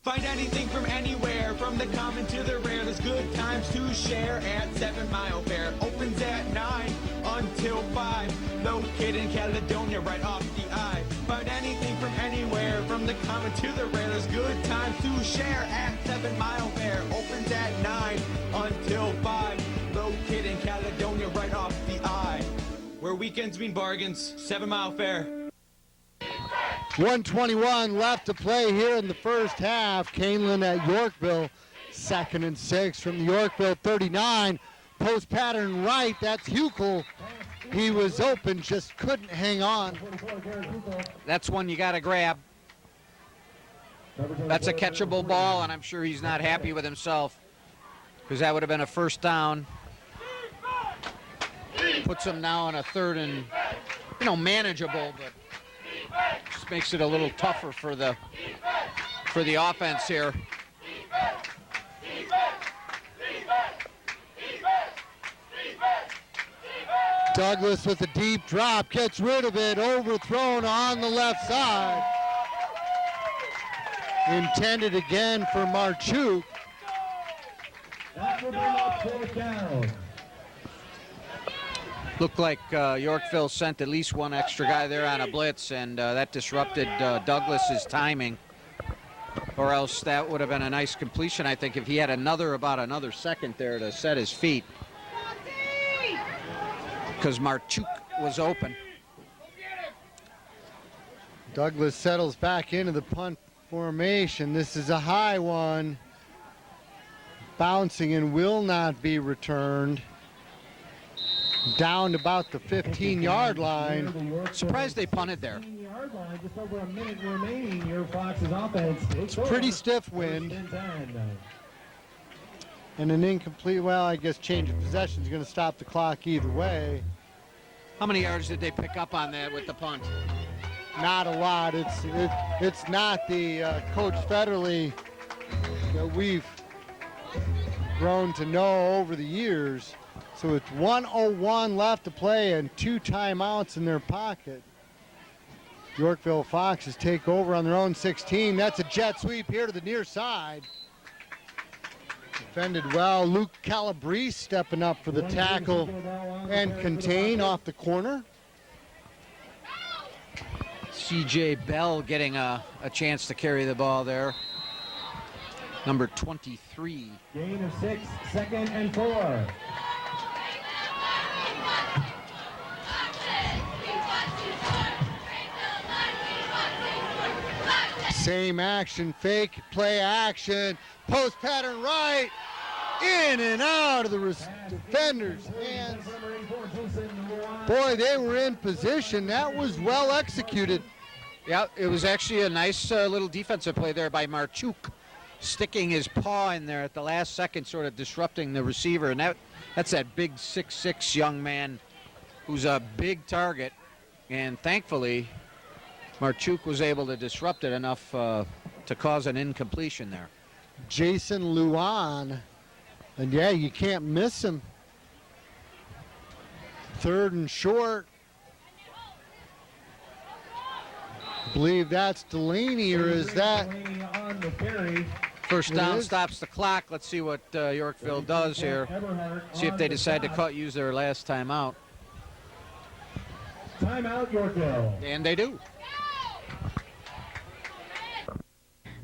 Find anything from anywhere, from the common to the rare. There's good times to share at 7 Mile Fair. Opens at 9 until 5. Located in Caledonia, right off the I. Find anything from anywhere, from the common to the rare. There's good times to share at 7 Mile Fair. Opens at 9 until 5. Located in Caledonia, right off the I. Where weekends mean bargains, 7 Mile Fair. 1:21 left to play here in the first half. Kaneland at Yorkville, 2nd and 6 from the Yorkville 39. Post pattern right, that's Huckel. He was open, just couldn't hang on. That's one you got to grab. That's a catchable ball, and I'm sure he's not happy with himself because that would have been a first down. Puts him now on a 3rd and, manageable, but just makes it a little tougher for the offense here. Douglas with a deep drop, gets rid of it, overthrown on the left side. Intended again for Marchuk. That will bring up 4th down. Looked like Yorkville sent at least one extra guy there on a blitz, and that disrupted Douglas's timing. Or else that would have been a nice completion, I think, if he had about another second there to set his feet. Because Marchuk was open. Douglas settles back into the punt formation. This is a high one. Bouncing and will not be returned. Down to about the 15-yard line. Surprised they punted there. 15-yard line, just over a minute remaining. Your Foxes offense. It's pretty stiff wind. And an incomplete, well, I guess change of possession is going to stop the clock either way. How many yards did they pick up on that with the punt? Not a lot. It's not the Coach Federley that we've grown to know over the years. So it's 1:01 left to play and 2 timeouts in their pocket. Yorkville Foxes take over on their own 16. That's a jet sweep here to the near side. Defended well. Luke Calabrese stepping up for the tackle and contain off the corner. C.J. Bell getting a chance to carry the ball there. Number 23. Gain of 6, 2nd and 4. Same action, fake, play action, post pattern right, in and out of the defender's hands. Boy, they were in position. That was well executed. Yeah, it was actually a nice little defensive play there by Marchuk, sticking his paw in there at the last second, sort of disrupting the receiver. And that's that big 6'6" young man who's a big target. And thankfully, Marchuk was able to disrupt it enough to cause an incompletion there. Jason Luan, and yeah, you can't miss him. 3rd and short. I believe that's Delaney, or is that? First down stops the clock. Let's see what Yorkville does here. See if they decide to use their last timeout. Timeout, Yorkville. And they do.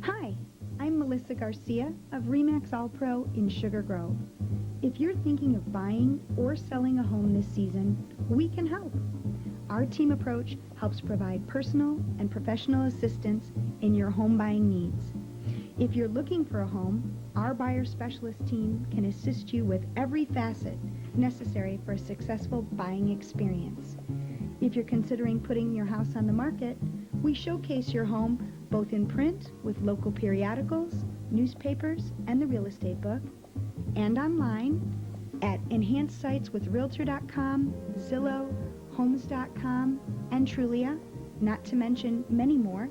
Hi, I'm Melissa Garcia of Remax All Pro in Sugar Grove. If you're thinking of buying or selling a home this season, we can help. Our team approach helps provide personal and professional assistance in your home buying needs. If you're looking for a home, our buyer specialist team can assist you with every facet necessary for a successful buying experience. If you're considering putting your house on the market, we showcase your home both in print with local periodicals, newspapers, and the real estate book, and online at enhanced sites with Realtor.com, Zillow, Homes.com, and Trulia, not to mention many more,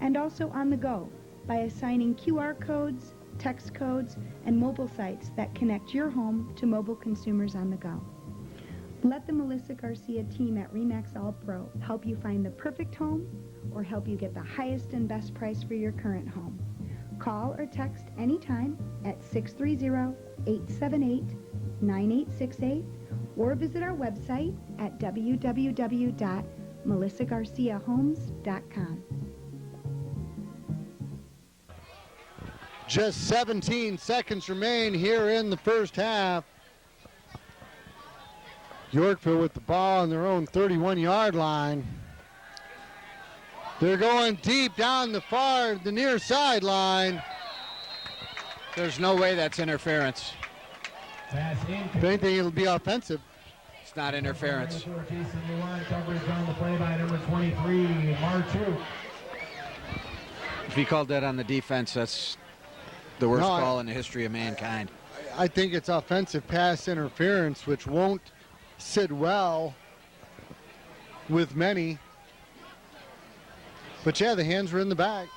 and also on the go by assigning QR codes, text codes, and mobile sites that connect your home to mobile consumers on the go. Let the Melissa Garcia team at Remax All Pro help you find the perfect home or help you get the highest and best price for your current home. Call or text anytime at 630-878-9868 or visit our website at www.melissagarciahomes.com. Just 17 seconds remain here in the first half. Yorkville with the ball on their own 31-yard line. They're going deep down the near sideline. There's no way that's interference. If anything, it'll be offensive. It's not interference. Jason Luan, coverage on the play by number 23, Marchuk. If he called that on the defense, that's the worst call in the history of mankind. I think it's offensive pass interference, which won't sit well with many. But yeah, the hands were in the back.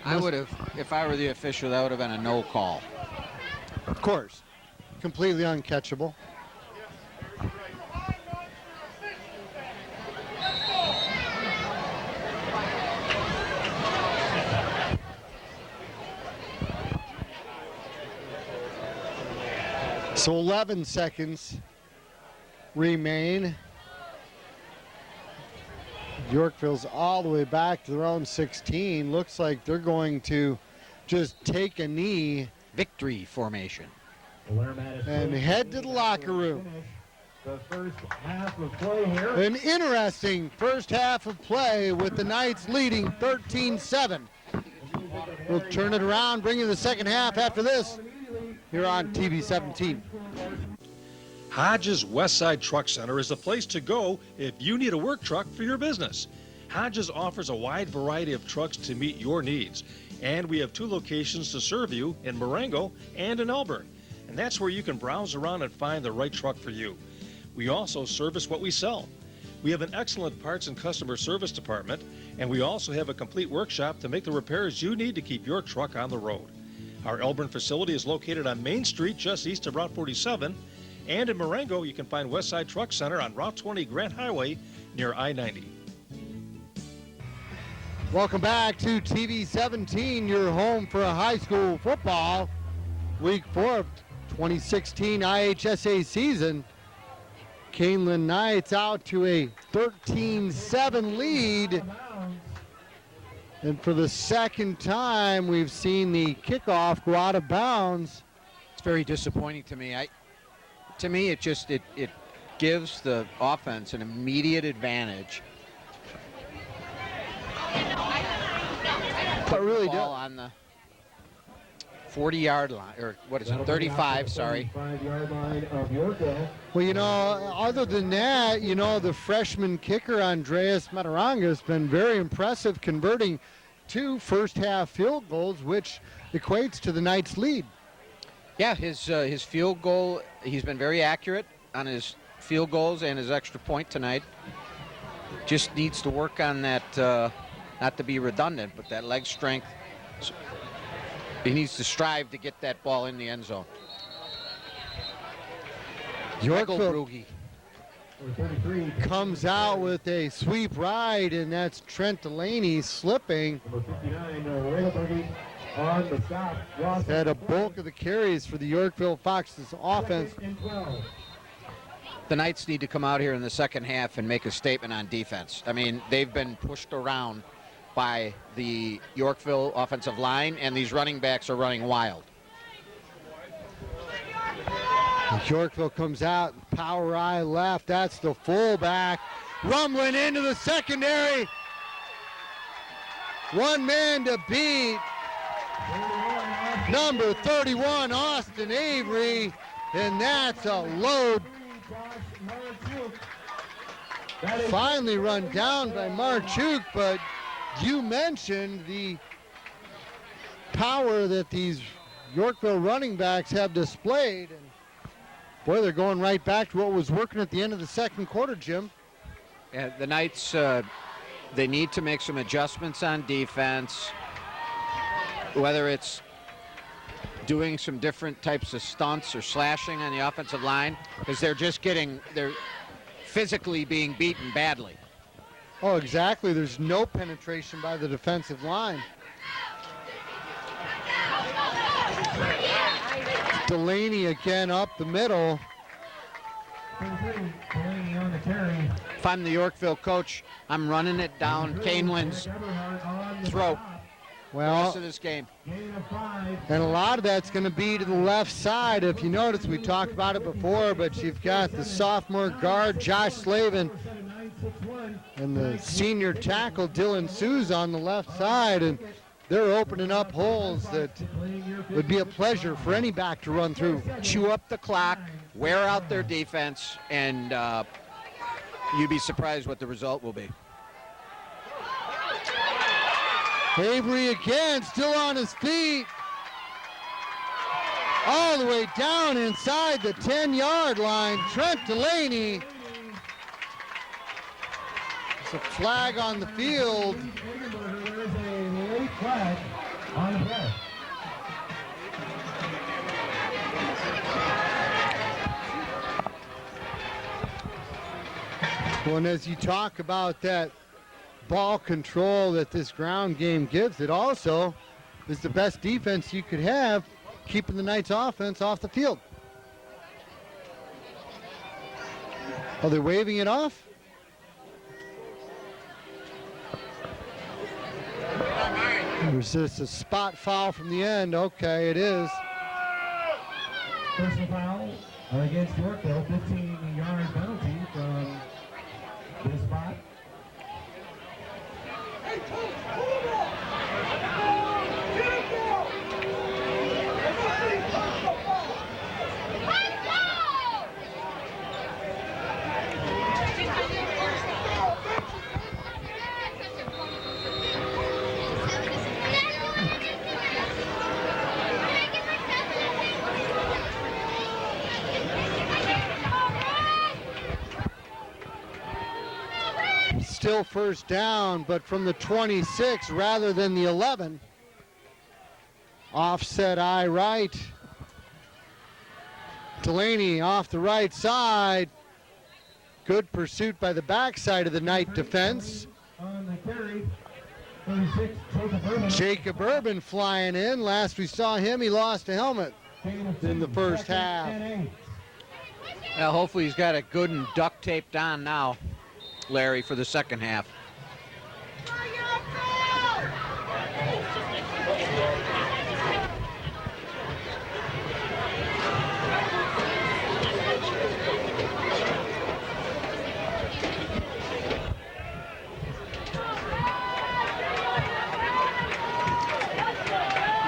I would have, if I were the official, that would have been a no call. Of course. Completely uncatchable. So 11 seconds remain. Yorkville's all the way back to their own 16. Looks like they're going to just take a knee. Victory formation. And head to the locker room. The first half of play here. An interesting first half of play with the Knights leading 13-7. We'll turn it around, bring you the second half after this here on TV 17. Hodges Westside Truck Center is the place to go if you need a work truck for your business. Hodges offers a wide variety of trucks to meet your needs, and we have 2 locations to serve you in Marengo and in Elburn, and that's where you can browse around and find the right truck for you. We also service what we sell. We have an excellent parts and customer service department, and we also have a complete workshop to make the repairs you need to keep your truck on the road. Our Elburn facility is located on Main Street just east of Route 47, and in Marengo you can find Westside Truck Center on Route 20 Grant Highway near I-90. Welcome back to TV 17, your home for a high school football. Week 4 of 2016 IHSA season. Kaneland Knights out to a 13-7 lead. And for the second time, we've seen the kickoff go out of bounds. It's very disappointing to me. To me, it gives the offense an immediate advantage. But really ball on the 40-yard line, or what is it, 35, sorry. 35-yard line of Yorkville. Well, you know, other than that, you know, the freshman kicker, Andreas Mataranga, has been very impressive, converting 2 first-half field goals, which equates to the Knights' lead. Yeah, his field goal, he's been very accurate on his field goals and his extra point tonight. Just needs to work on that, not to be redundant, but that leg strength. He needs to strive to get that ball in the end zone. Yorkville comes out with a sweep ride, and that's Trent Delaney slipping. Number 59, on the stop. Had a bulk of the carries for the Yorkville Foxes offense. The Knights need to come out here in the second half and make a statement on defense. I mean, they've been pushed around by the Yorkville offensive line, and these running backs are running wild. Yorkville comes out, power eye left. That's the fullback, rumbling into the secondary. One man to beat. Number 31, Austin Avery, and that's a load. Finally run down by Marchuk, but you mentioned the power that these Yorkville running backs have displayed. And boy, they're going right back to what was working at the end of the second quarter, Jim. Yeah, the Knights, they need to make some adjustments on defense, whether it's doing some different types of stunts or slashing on the offensive line, because they're physically being beaten badly. Oh, exactly. There's no penetration by the defensive line. Delaney again up the middle. If I'm the Yorkville coach, I'm running it down Kaneland's throat the rest of this game. And a lot of that's going to be to the left side. If you notice, we talked about it before, but you've got the sophomore guard, Josh Slavin, and the senior tackle, Dylan Suze, on the left side. And they're opening up holes that would be a pleasure for any back to run through. Chew up the clock, wear out their defense, and you'd be surprised what the result will be. Avery again, still on his feet. All the way down inside the 10-yard line. Trent Delaney. It's a flag on the field. Well, and as you talk about that ball control that this ground game gives, it also is the best defense you could have, keeping the Knights offense off the field. Are they waving it off? There's just a spot foul from the end. Okay, it is. Personal foul against Yorkville, 15-yard penalty from this spot. still first down, but from the 26 rather than the 11. Offset eye right. Delaney off the right side. Good pursuit by the backside of the Knight defense. On the carry, 36, Jacob Urban. Jacob Urban flying in. Last we saw him, he lost a helmet in the first half. Well, hopefully he's got it good and duct taped on now, Larry, for the second half.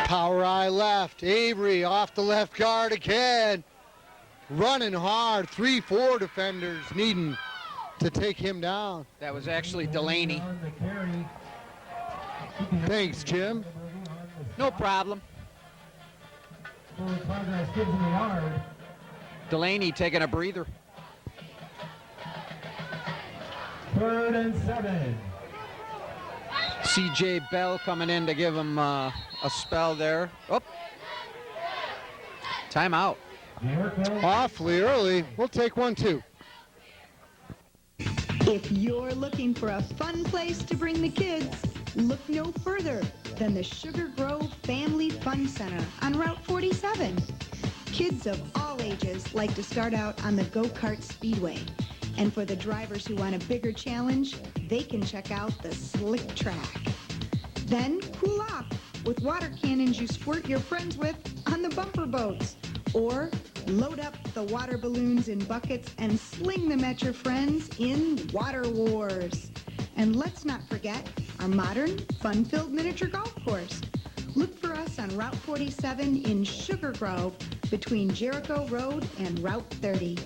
Power eye left. Avery off the left guard again. Running hard. 3-4 defenders needing to take him down. That was actually Delaney. Thanks, Jim. No problem. Delaney taking a breather. 3rd and 7. C.J. Bell coming in to give him a spell there. Oh. Timeout. Awfully early. We'll take one, too. If you're looking for a fun place to bring the kids, look no further than the Sugar Grove Family Fun Center on Route 47. Kids of all ages like to start out on the go-kart speedway. And for the drivers who want a bigger challenge, they can check out the slick track. Then cool off with water cannons you squirt your friends with on the bumper boats. Or load up the water balloons in buckets and sling them at your friends in Water Wars. And let's not forget our modern, fun-filled miniature golf course. Look for us on Route 47 in Sugar Grove between Jericho Road and Route 30.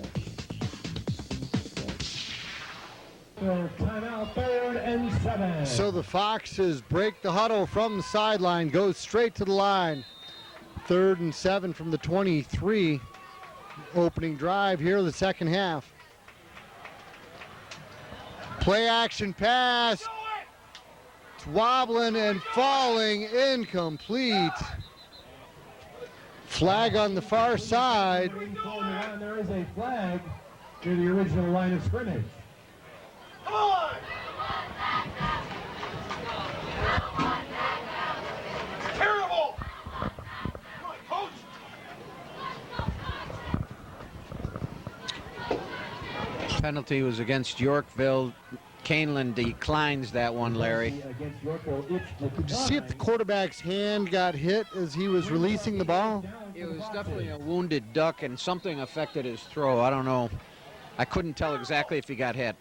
Timeout, 3rd and 7. So the Foxes break the huddle from the sideline, goes straight to the line. 3rd and 7 from the 23. Opening drive here in the second half. Play action pass. It's wobbling and falling, incomplete. Flag on the far side. There is a flag near the original line of scrimmage. Come on! Terrible! Come on, coach! Penalty was against Yorkville. Kaneland declines that one, Larry. Did you see if the quarterback's hand got hit as he was releasing the ball? It was definitely a wounded duck, and something affected his throw. I don't know. I couldn't tell exactly if he got hit.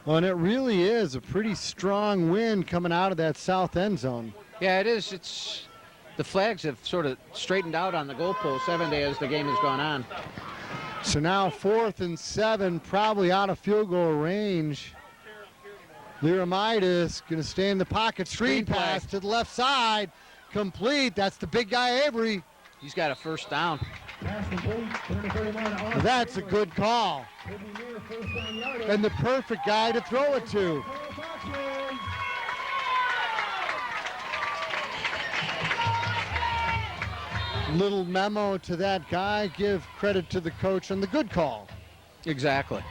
Well, and it really is a pretty strong wind coming out of that south end zone. Yeah, it is. It's the flags have sort of straightened out on the goalpost, haven't they, as the game has gone on. So now 4th and 7, probably out of field goal range. Liramitis going to stay in the pocket. Screen pass to the left side. Complete. That's the big guy, Avery. He's got a first down. That's a good call. And the perfect guy to throw it to. Little memo to that guy. Give credit to the coach on the good call. Exactly.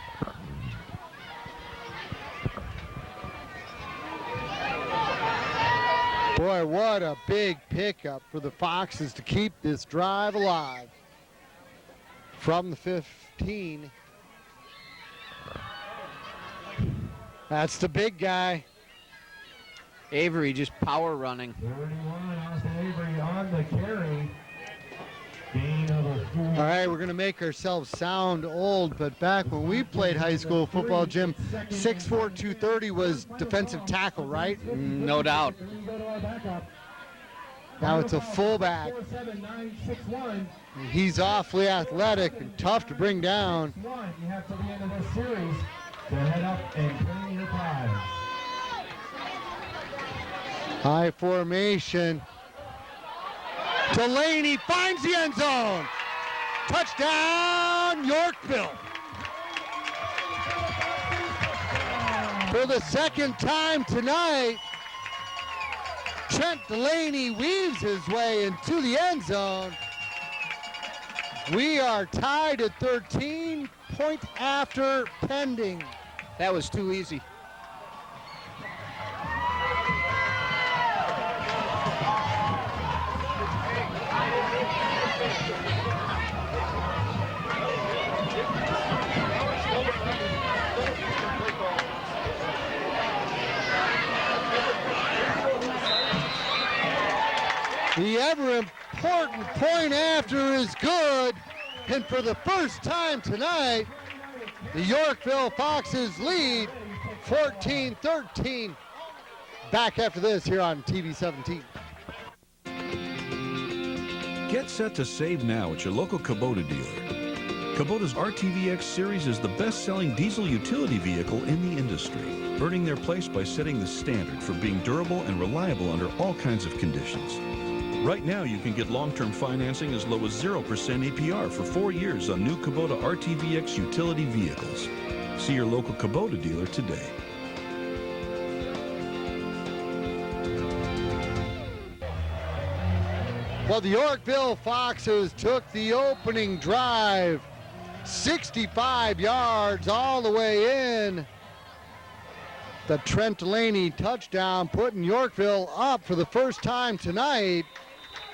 Boy, what a big pickup for the Foxes to keep this drive alive. From the 15. That's the big guy. Avery just power running. 31, Austin Avery on the carry. All right, we're going to make ourselves sound old, but back when we played high school football, Jim, 6'4", 230 was defensive tackle, right? No doubt. Now it's a fullback. He's awfully athletic and tough to bring down. You have to the end of this series to head up and clean your pies. High formation. Delaney finds the end zone. Touchdown, Yorkville. For the second time tonight, Trent Delaney weaves his way into the end zone. We are tied at 13, point after pending. That was too easy. The ever important point after is good, and for the first time tonight, the Yorkville Foxes lead 14-13. Back after this here on TV 17. Get set to save now at your local Kubota dealer. Kubota's RTVX series is the best-selling diesel utility vehicle in the industry, earning their place by setting the standard for being durable and reliable under all kinds of conditions. Right now, you can get long-term financing as low as 0% APR for 4 years on new Kubota RTVX utility vehicles. See your local Kubota dealer today. Well, the Yorkville Foxes took the opening drive, 65 yards all the way in. The Trent Delaney touchdown putting Yorkville up for the first time tonight.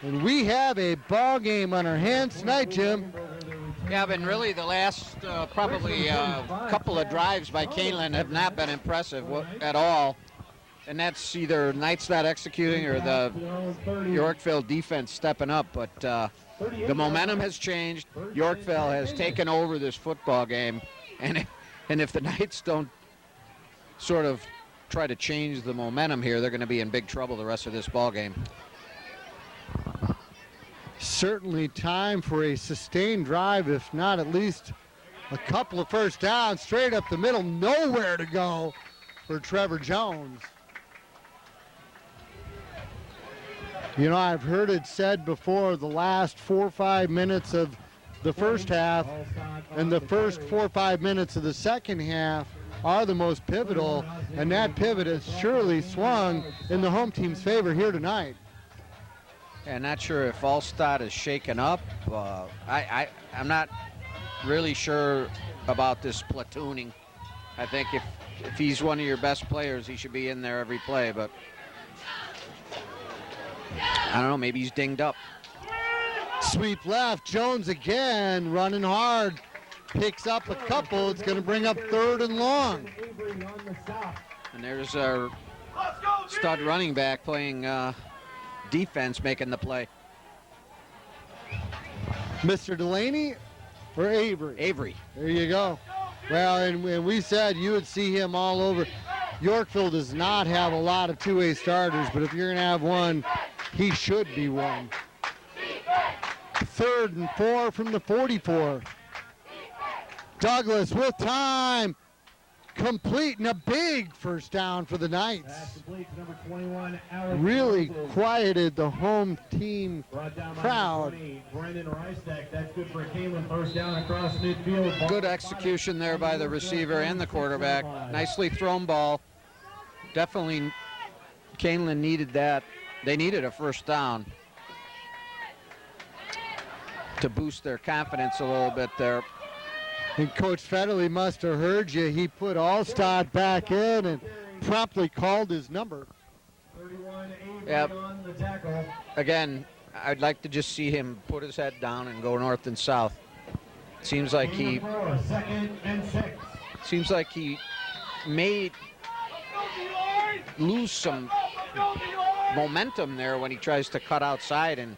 And we have a ball game on our hands tonight, Jim. Yeah, but really the last probably couple of drives by Kaneland have not been impressive at all. And that's either Knights not executing or the Yorkville defense stepping up. But the momentum has changed. Yorkville has taken over this football game. And if the Knights don't sort of try to change the momentum here, they're going to be in big trouble the rest of this ball game. Certainly time for a sustained drive, if not at least a couple of first downs. Straight up the middle, nowhere to go for Trevor Jones. You know, I've heard it said before, the last 4 or 5 minutes of the first half and the first 4 or 5 minutes of the second half are the most pivotal, and that pivot has surely swung in the home team's favor here tonight. And not sure if Allstott is shaken up. I'm not really sure about this platooning. I think if he's one of your best players, he should be in there every play, but I don't know, maybe he's dinged up. Sweep left, Jones again running hard. Picks up a couple, it's gonna bring up 3rd and long. And there's our stud running back playing defense, making the play. Mr. Delaney or Avery? Avery. There you go. Well, and we said you would see him all over. Yorkville does not have a lot of two-way starters, but if you're going to have one, he should be one. 3rd and 4 from the 44. Douglas with time. Completing a big first down for the Knights. Really quieted the home team crowd. Good execution there by the receiver and the quarterback. Nicely thrown ball. Definitely Kaneland needed that. They needed a first down to boost their confidence a little bit there. And Coach Federley must have heard you. He put Allstott back in and promptly called his number. Yep. Again, I'd like to just see him put his head down and go north and south. Seems like he may lose some momentum there when he tries to cut outside. And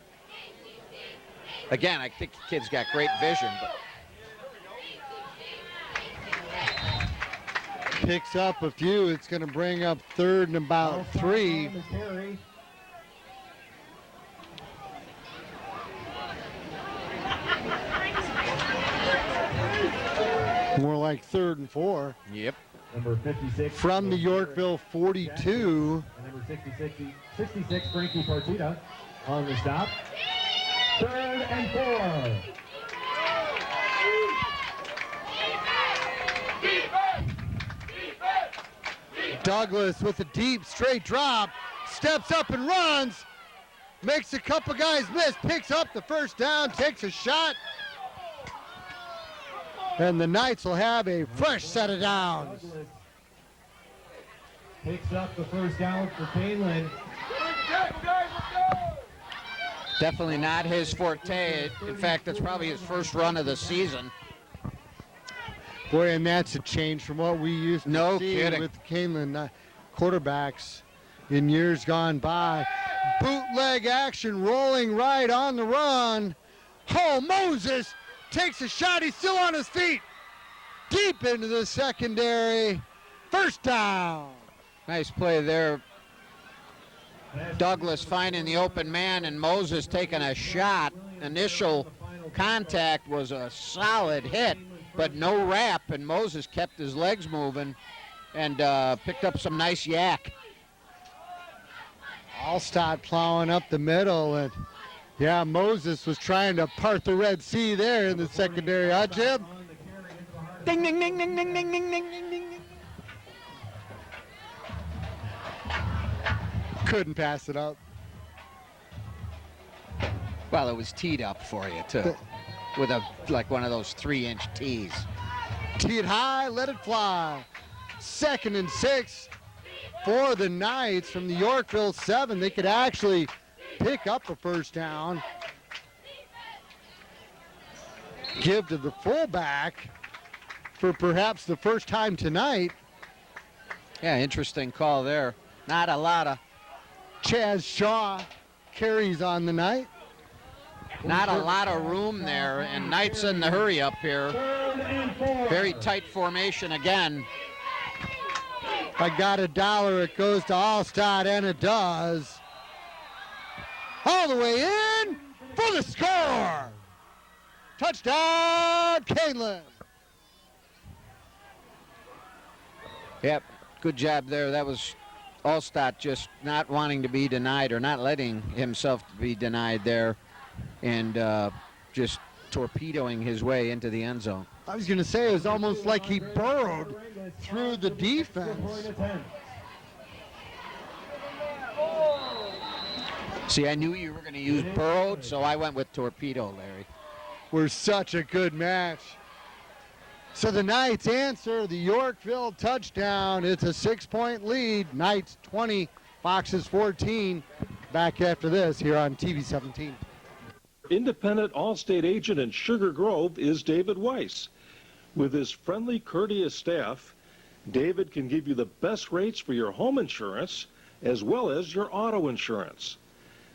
again, I think the kid's got great vision, but picks up a few. It's going to bring up 3rd and about 3. More like 3rd and 4. Yep. Number 56. From the Yorkville 42. Number 66, Frankie Partita on the stop. 3rd and 4. Douglas with a deep straight drop, steps up and runs, makes a couple guys miss, picks up the first down, takes a shot, and the Knights will have a fresh set of downs. Picks up the first down for Kaneland. Definitely not his forte. In fact, that's probably his first run of the season. Boy, and that's a change from what we used to see kidding. with Kaneland quarterbacks in years gone by. Bootleg action rolling right on the run. Oh, Moses takes a shot. He's still on his feet. Deep into the secondary. First down. Nice play there. Douglas finding the open man and Moses taking a shot. Initial contact was a solid hit, but no wrap, and Moses kept his legs moving and picked up some nice yak. Allstott plowing up the middle, and yeah, Moses was trying to part the Red Sea there in the secondary, huh, Jim? Ding, ding, ding, ding, ding, ding, ding, ding, ding, ding. Couldn't pass it up. Well, it was teed up for you, too, with like one of those 3-inch tees. Tee it high, let it fly. 2nd and 6 for the Knights from the Yorkville 7. They could actually pick up a first down. Give to the fullback for perhaps the first time tonight. Yeah, interesting call there. Not a lot of... Chaz Shaw carries on the night. Not a lot of room there, and Knights in the hurry up here. Very tight formation again. If I got $1, it goes to Allstott, and it does. All the way in for the score. Touchdown, Kaneland. Yep, good job there. That was Allstott just not wanting to be denied, or not letting himself be denied there, and just torpedoing his way into the end zone. I was going to say it was almost like he burrowed through the defense. See, I knew you were going to use burrowed, so I went with torpedo, Larry. We're such a good match. So the Knights answer the Yorkville touchdown. It's a 6-point lead. Knights 20, Foxes 14. Back after this here on TV 17. Independent Allstate agent in Sugar Grove is David Weiss. With his friendly, courteous staff, David can give you the best rates for your home insurance as well as your auto insurance.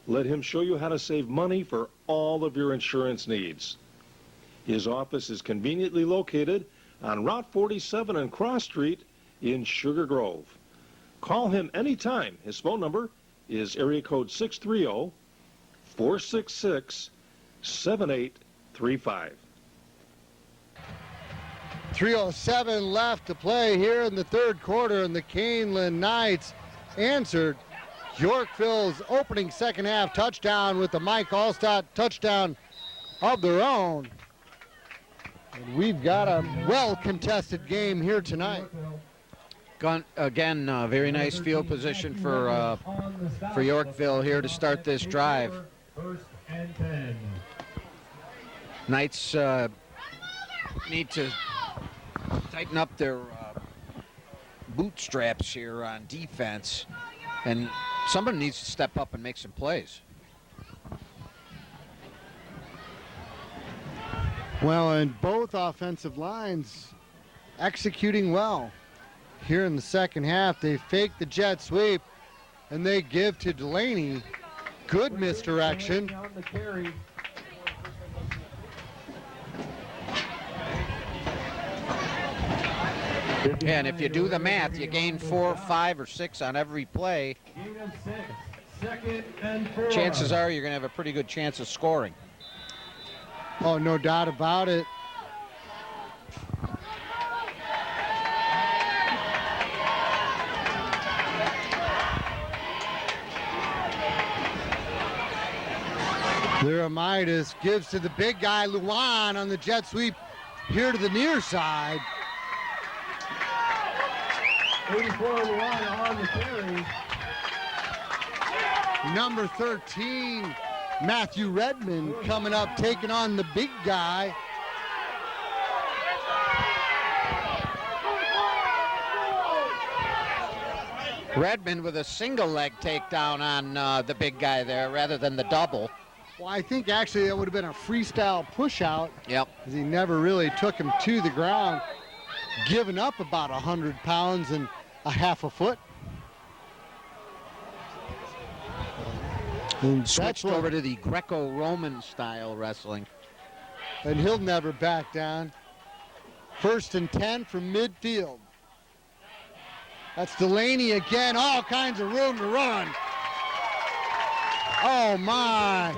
Let him show you how to save money for all of your insurance needs. His office is conveniently located on Route 47 and Cross Street in Sugar Grove. Call him anytime. His phone number is area code 630-466-7835. 3:07 left to play here in the third quarter, and the Kaneland Knights answered Yorkville's opening second half touchdown with the Mike Allstott touchdown of their own. And we've got a well-contested game here tonight. Again, very nice field position for Yorkville here to start this drive. Knights need to tighten up their bootstraps here on defense, and somebody needs to step up and make some plays. Well, and both offensive lines executing well. Here in the second half, they fake the jet sweep, and they give to Delaney. Good misdirection. And if you do the math, you gain 4, 5, or 6 on every play. Chances are you're going to have a pretty good chance of scoring. Oh, no doubt about it. Liramitis gives to the big guy, Luan, on the jet sweep here to the near side. 84 on the carry. Number 13, Matthew Redmond, coming up, taking on the big guy. Redmond with a single leg takedown on the big guy there rather than the double. Well, I think actually that would have been a freestyle push out. Yep. Because he never really took him to the ground, giving up about 100 pounds and a half a foot. And switched over to the Greco-Roman style wrestling. And he'll never back down. 1st and 10 from midfield. That's Delaney again, all kinds of room to run. Oh my.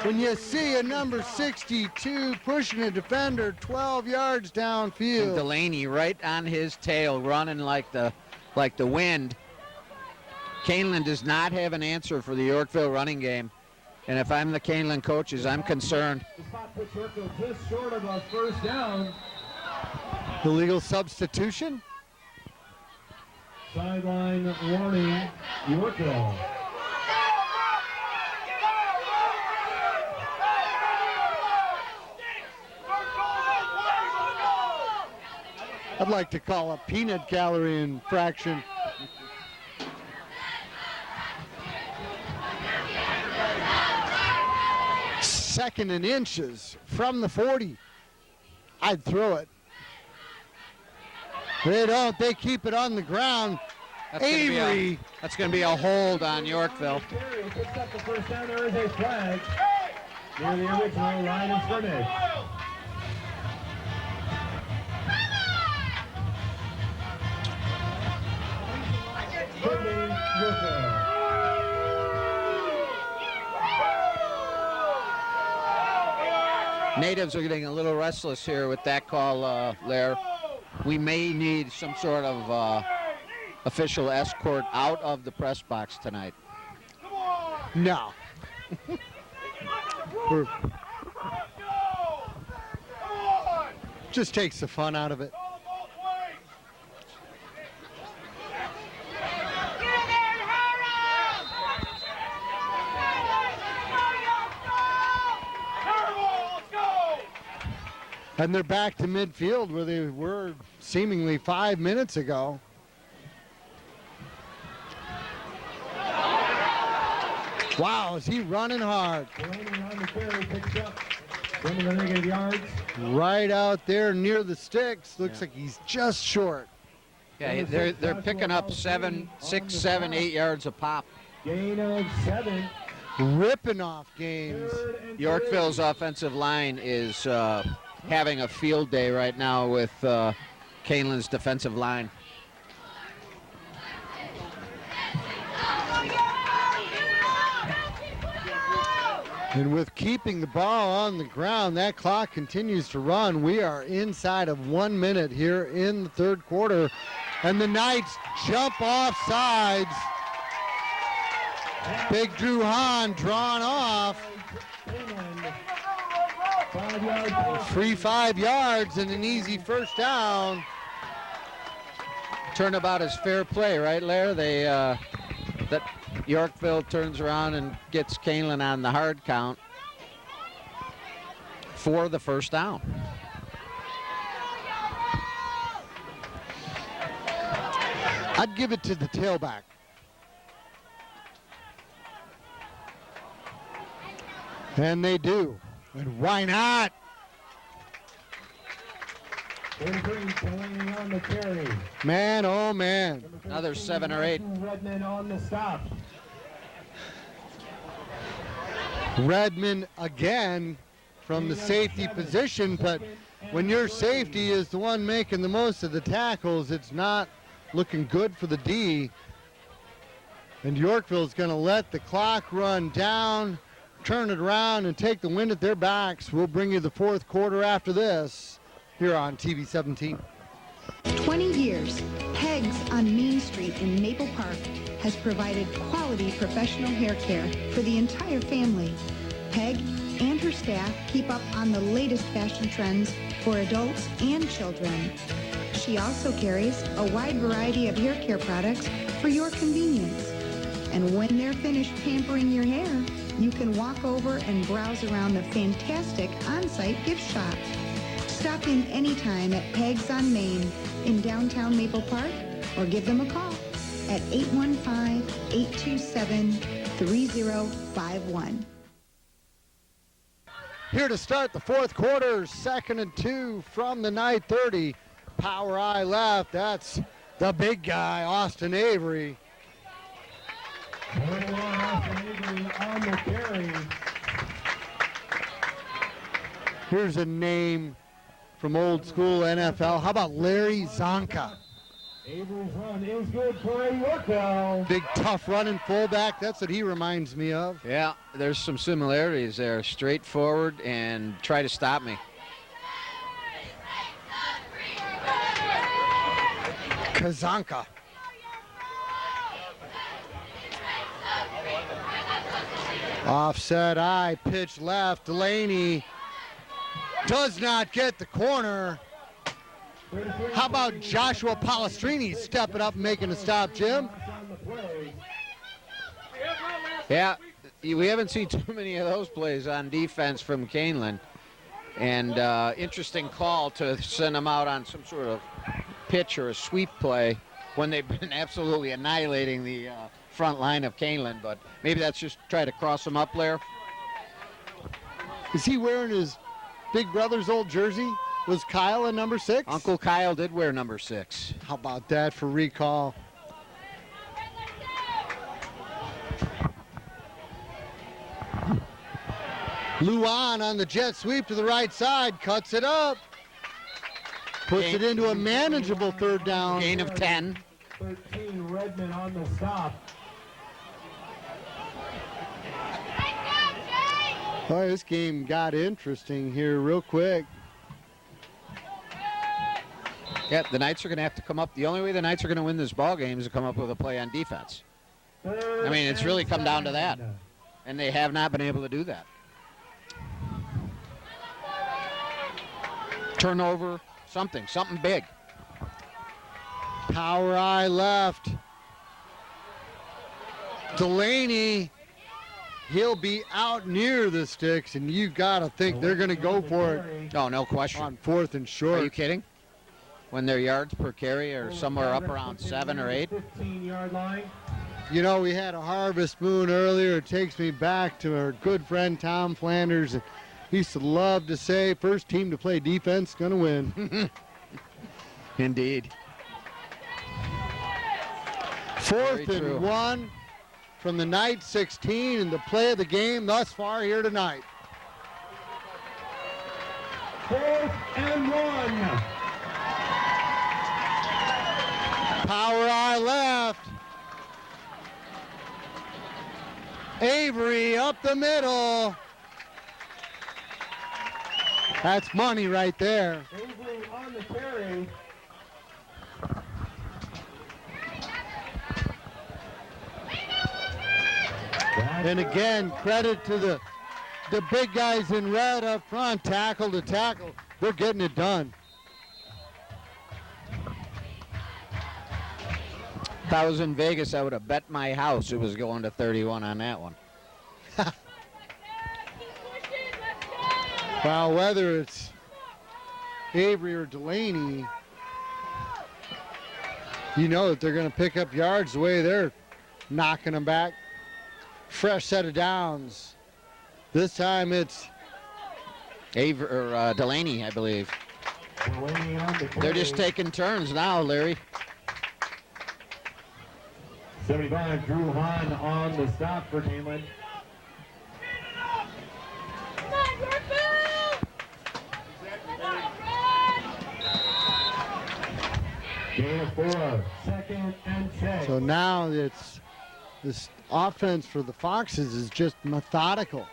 When you see a number 62 pushing a defender 12 yards downfield. And Delaney right on his tail, running like the wind. Kaneland does not have an answer for the Yorkville running game. And if I'm the Kaneland coaches, I'm concerned. The spot puts Yorkville just short of a first down. Illegal substitution. Sideline warning, Yorkville. I'd like to call a peanut gallery infraction. Second and inches from the 40. I'd throw it. They don't. They keep it on the ground. Avery. That's going to be a hold on Yorkville. Picks up the first down. There is a flag near the original line of scrimmage. Natives are getting a little restless here with that call, Lair. We may need some sort of official escort out of the press box tonight. No. Just takes the fun out of it. And they're back to midfield where they were seemingly 5 minutes ago. Wow, is he running hard? On the carry, picks up some of the negative yards. Right out there near the sticks. Looks like he's just short. Yeah, they're picking up 7, 6, 7, 8 yards a pop. Gain of 7. Ripping off games. Yorkville's offensive line is having a field day right now with Kaneland's defensive line. And with keeping the ball on the ground, that clock continues to run. We are inside of 1 minute here in the third quarter. And the Knights jump off sides. Big Drew Hahn drawn off. Free 5 yards and an easy first down. Turnabout is fair play, right, Lair? That Yorkville turns around and gets Kaneland on the hard count for the first down. I'd give it to the tailback. And they do. And why not? On the carry. Man, oh man. Another 7 or 8. Redmond on the stop. Redmond again from the safety position, but when your safety is the one making the most of the tackles, it's not looking good for the D. And Yorkville's going to let the clock run down, turn it around, and take the wind at their backs. We'll bring you the fourth quarter after this here on TV 17. 20 years, Peg's on Main Street in Maple Park has provided quality professional hair care for the entire family. Peg and her staff keep up on the latest fashion trends for adults and children. She also carries a wide variety of hair care products for your convenience. And when they're finished pampering your hair, you can walk over and browse around the fantastic on-site gift shop. Stop in anytime at Peg's on Main in downtown Maple Park or give them a call at 815-827-3051. Here to start the fourth quarter, 2nd and 2 from the Knight 30. Power eye left, that's the big guy, Austin Avery. Austin Avery on the carry. Here's a name from old school NFL. How about Larry Zonka? Avery's run is good for Yorkville. Big, tough running fullback. That's what he reminds me of. Yeah, there's some similarities there. Straightforward and try to stop me. Kazanka. Offset eye, pitch left. Delaney does not get the corner. How about Joshua Palestrini stepping up and making a stop, Jim? Yeah, we haven't seen too many of those plays on defense from Kaneland. And interesting call to send them out on some sort of pitch or a sweep play when they've been absolutely annihilating the front line of Kaneland. But maybe that's just try to cross them up there. Is he wearing his big brother's old jersey? Was Kyle in number 6? Uncle Kyle did wear number 6. How about that for recall? Luan on the jet sweep to the right side, cuts it up. Puts it into a manageable third down. Gain of 10. 13 Redmond on the stop. Boy, this game got interesting here real quick. Yeah, the Knights are going to have to come up. The only way the Knights are going to win this ball game is to come up with a play on defense. I mean, it's really come down to that. And they have not been able to do that. Turnover, something big. Power eye left. Delaney, he'll be out near the sticks, and you got to think they're going to go for it. Oh, no question. On 4th and short. Are you kidding? When their yards per carry are somewhere up around 7 or 8. 15-yard line. You know, we had a Harvest Moon earlier. It takes me back to our good friend Tom Flanders. He used to love to say, first team to play defense, going to win. Indeed. 4th and 1 from the Knight 16, and the play of the game thus far here tonight. 4th and 1. Power eye left. Avery up the middle. That's money right there. Avery on the carry. And again, credit to the big guys in red up front, tackle to tackle. They're getting it done. If I was in Vegas, I would have bet my house it was going to 31 on that one. Well, whether it's Avery or Delaney, you know that they're going to pick up yards the way they're knocking them back. Fresh set of downs. This time it's Avery or Delaney, I believe. Delaney on the carry. They're just taking turns now, Larry. 75, Drew Hahn on the stop for Kaneland. Gain of 4, 2nd and 10. so now it's this offense for the Foxes is just methodical.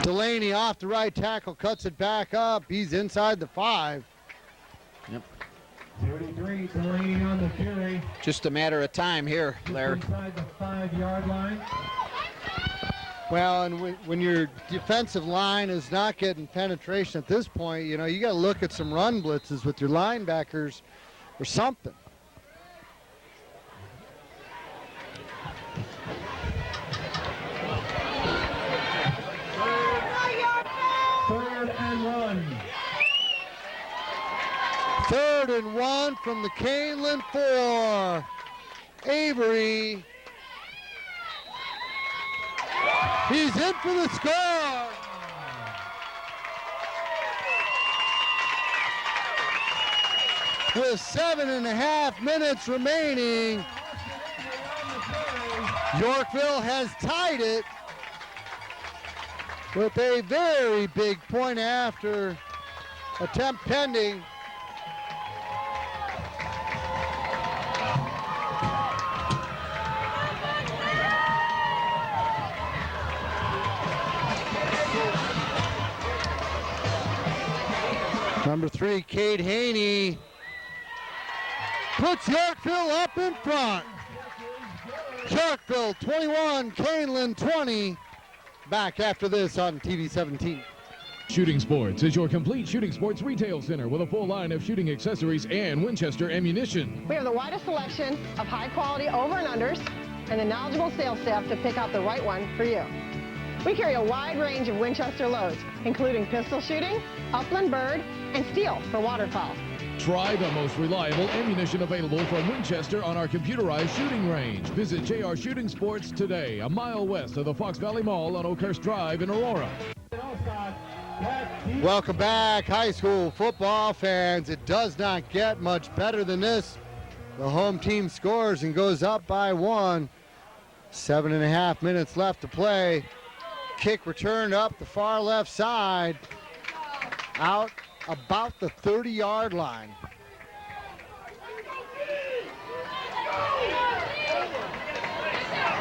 Delaney off the right tackle, cuts it back up. He's inside the 5. Yep. 33, Delaney on the carry. Just a matter of time here, Larry. Inside the 5-yard line. Well, and when your defensive line is not getting penetration at this point, you know, you got to look at some run blitzes with your linebackers or something. Third and one from the Kaneland 4. Avery. He's in for the score. With 7.5 minutes remaining, Yorkville has tied it with a very big point after attempt pending. Number 3, Cade Haney puts Yorkville up in front. Yorkville 21, Kaneland 20. Back after this on TV 17. Shooting Sports is your complete shooting sports retail center with a full line of shooting accessories and Winchester ammunition. We have the widest selection of high-quality over and unders and the knowledgeable sales staff to pick out the right one for you. We carry a wide range of Winchester loads, including pistol shooting, upland bird, and steel for waterfowl. Try the most reliable ammunition available from Winchester on our computerized shooting range. Visit JR Shooting Sports today, a mile west of the Fox Valley Mall on Oakhurst Drive in Aurora. Welcome back, high school football fans. It does not get much better than this. The home team scores and goes up by 1. 7.5 minutes left to play. Kick returned up the far left side. Out about the 30-yard line.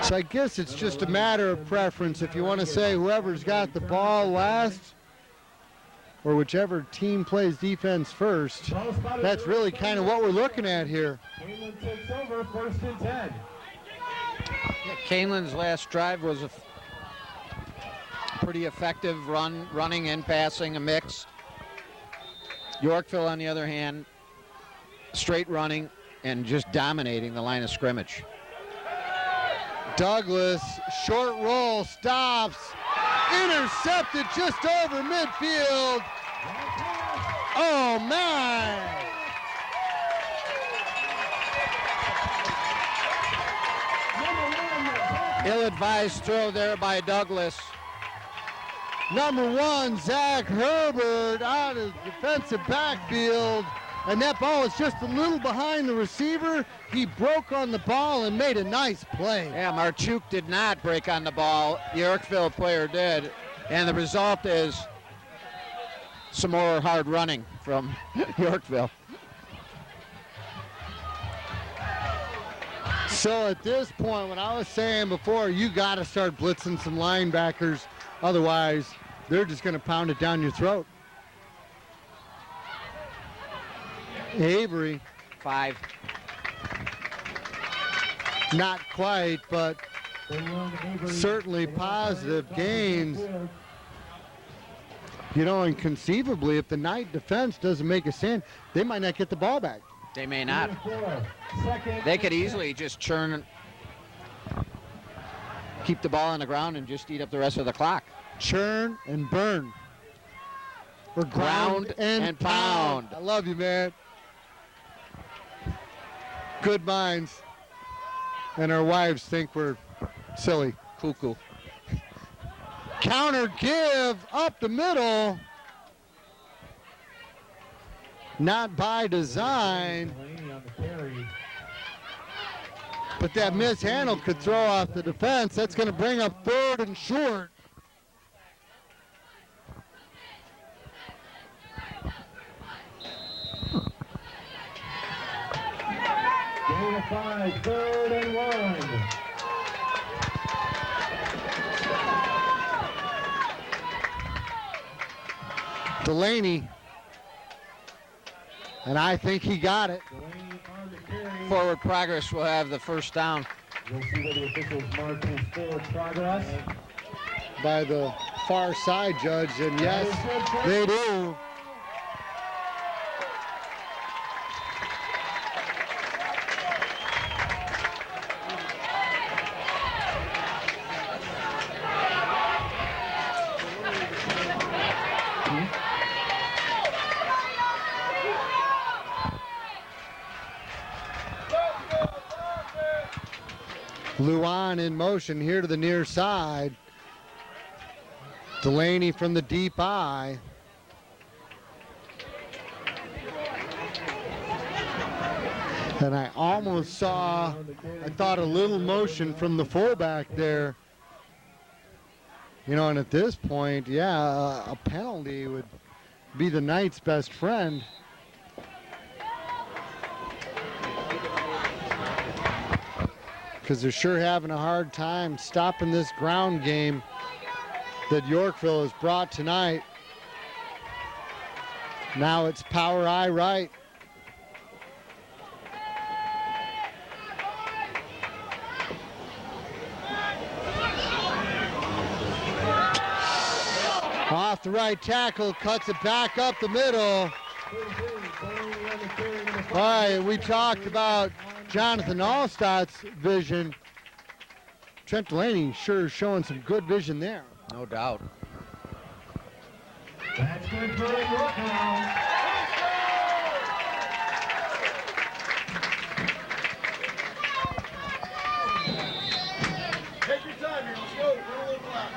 So I guess it's just a matter of preference. If you want to say whoever's got the ball last or whichever team plays defense first, that's really kind of what we're looking at here. Kaneland takes over, 1st and 10. Yeah, Kaneland's last drive was a pretty effective running and passing, a mix. Yorkville, on the other hand, straight running and just dominating the line of scrimmage. Douglas, short roll, stops, intercepted just over midfield. Oh, man. Ill-advised throw there by Douglas. Number 1, Zach Herbert out of defensive backfield. And that ball is just a little behind the receiver. He broke on the ball and made a nice play. Yeah, Marchuk did not break on the ball. The Yorkville player did. And the result is some more hard running from Yorkville. So at this point, what I was saying before, you got to start blitzing some linebackers. Otherwise, they're just going to pound it down your throat. Avery. 5. Not quite, but certainly positive gains. You know, and conceivably, if the Knight defense doesn't make a stand, they might not get the ball back. They may not. They could easily just keep the ball on the ground and just eat up the rest of the clock. Churn and burn. Or ground and pound. I love you, man. Good minds. And our wives think we're silly. Cuckoo. Counter give up the middle. Not by design. But that mishandle could throw off the defense. That's going to bring up 3rd and short. Gain of 5, 3rd and 1. Delaney. And I think he got it. Forward progress will have the first down. We'll see whether the officials mark his forward progress. by the far side judge, and yes, they do. Luan in motion here to the near side. Delaney from the deep eye. And I almost saw, I thought a little motion from the fullback there. You know, and at this point, yeah, a penalty would be the Knights' best friend. Because they're sure having a hard time stopping this ground game that Yorkville has brought tonight. Now it's power eye right. Off the right tackle, cuts it back up the middle. All right, we talked about Jonathan Allstott's vision. Trent Delaney sure is showing some good vision there. No doubt. That's good for Yorkville. Take your time here. Let's go. Run a little black.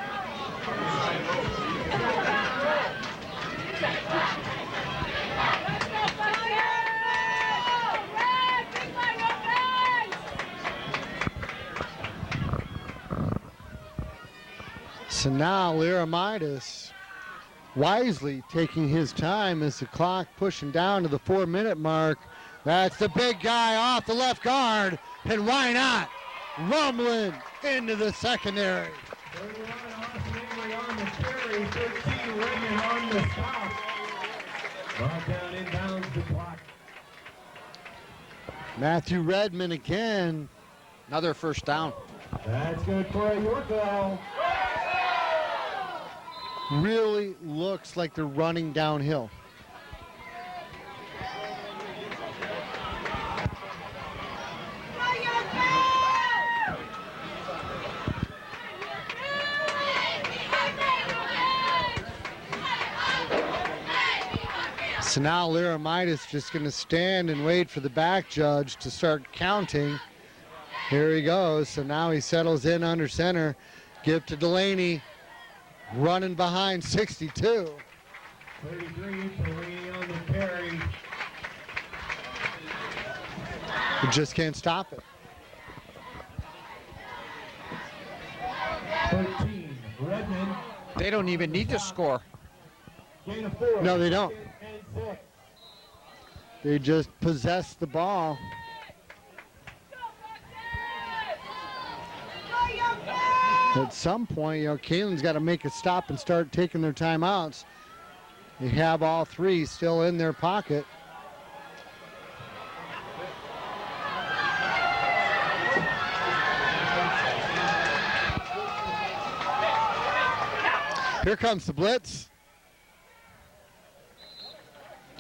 So now Laramidas wisely taking his time as the clock pushing down to the 4-minute mark. That's the big guy off the left guard, and why not? Rumbling into the secondary. 31 on the carry, 13 Redmond on the stop. Brought down inbounds the clock. Matthew Redmond again. Another first down. That's good for Yorkville. Really looks like they're running downhill. So now Laramidas just going to stand and wait for the back judge to start counting. Here he goes. So now he settles in under center. Give to Delaney. Running behind 62. 33 Delaney on the carry. You just can't stop it. 13 Redmond. They don't even need to score. Gain of 4. No, they don't. And 6. They just possess the ball. At some point, you know, Kaneland's got to make a stop and start taking their timeouts. They have all three still in their pocket. Here comes the blitz.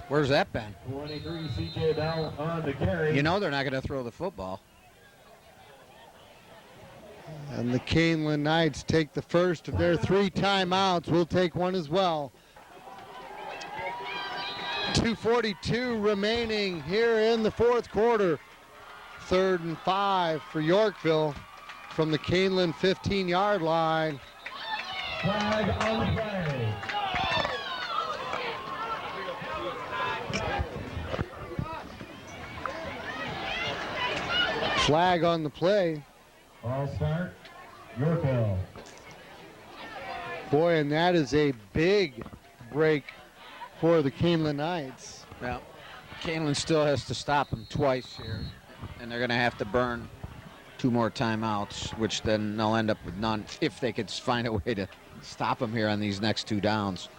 Where's that been? 23 CJ Bell on the carry. You know they're not going to throw the football. And the Kaneland Knights take the first of their 3 timeouts. We'll take one as well. 2:42 remaining here in the fourth quarter. 3rd and 5 for Yorkville from the Kaneland 15-yard line. Flag on the play. Flag on the play. Ball start, Yorkville. Boy, and that is a big break for the Kaneland Knights. Well, Kaneland still has to stop them twice here, and they're going to have to burn 2 more timeouts, which then they'll end up with none if they could find a way to stop them here on these next 2 downs.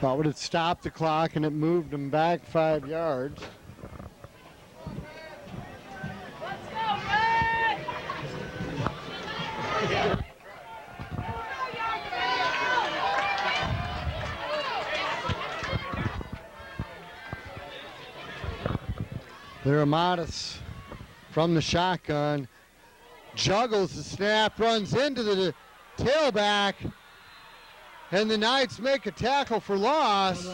Well, would it stopped the clock and it moved them back 5 yards. Liramatis from the shotgun. Juggles the snap, runs into the tailback. And the Knights make a tackle for loss.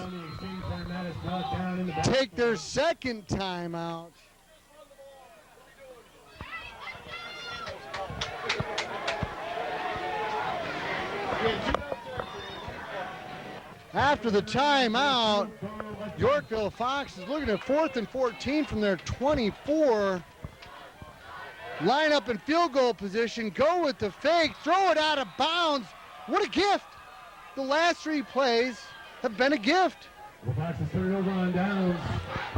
Take their second timeout. After the timeout, Yorkville Foxes looking at 4th and 14 from their 24. Line up in field goal position, go with the fake, throw it out of bounds. What a gift. The last 3 plays have been a gift. The Foxes turn over on downs.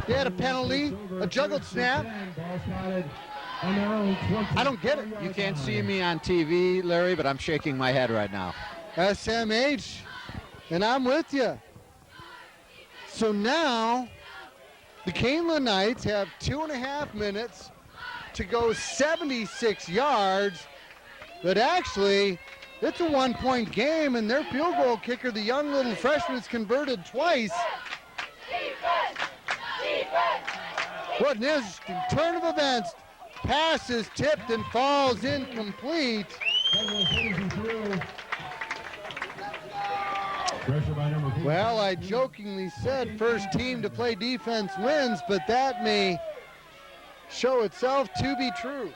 They had a penalty, a juggled snap. I don't get it. You can't see me on TV, Larry, but I'm shaking my head right now. SMH, and I'm with you. So now the Kaneland Knights have 2.5 minutes to go 76 yards, but actually it's a 1-point game, and their field goal kicker, the young little freshman, is converted twice. What an interesting turn of events. Pass is tipped and falls incomplete. Well, I jokingly said first team to play defense wins, but that may show itself to be true.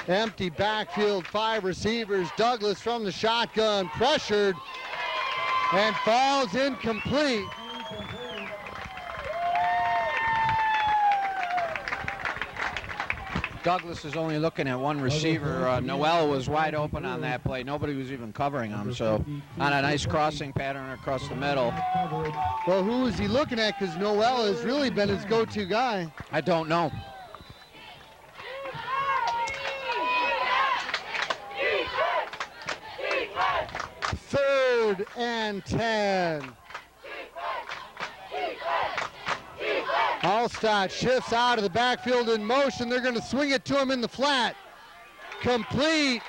Empty backfield, 5 receivers. Douglas from the shotgun, pressured, and falls incomplete. Douglas is only looking at one receiver. Noel was wide open on that play. Nobody was even covering him, so on a nice crossing pattern across the middle. Well, who is he looking at? Because Noel has really been his go-to guy. I don't know. Third and 10. Allstott shifts out of the backfield in motion. They're going to swing it to him in the flat. Complete.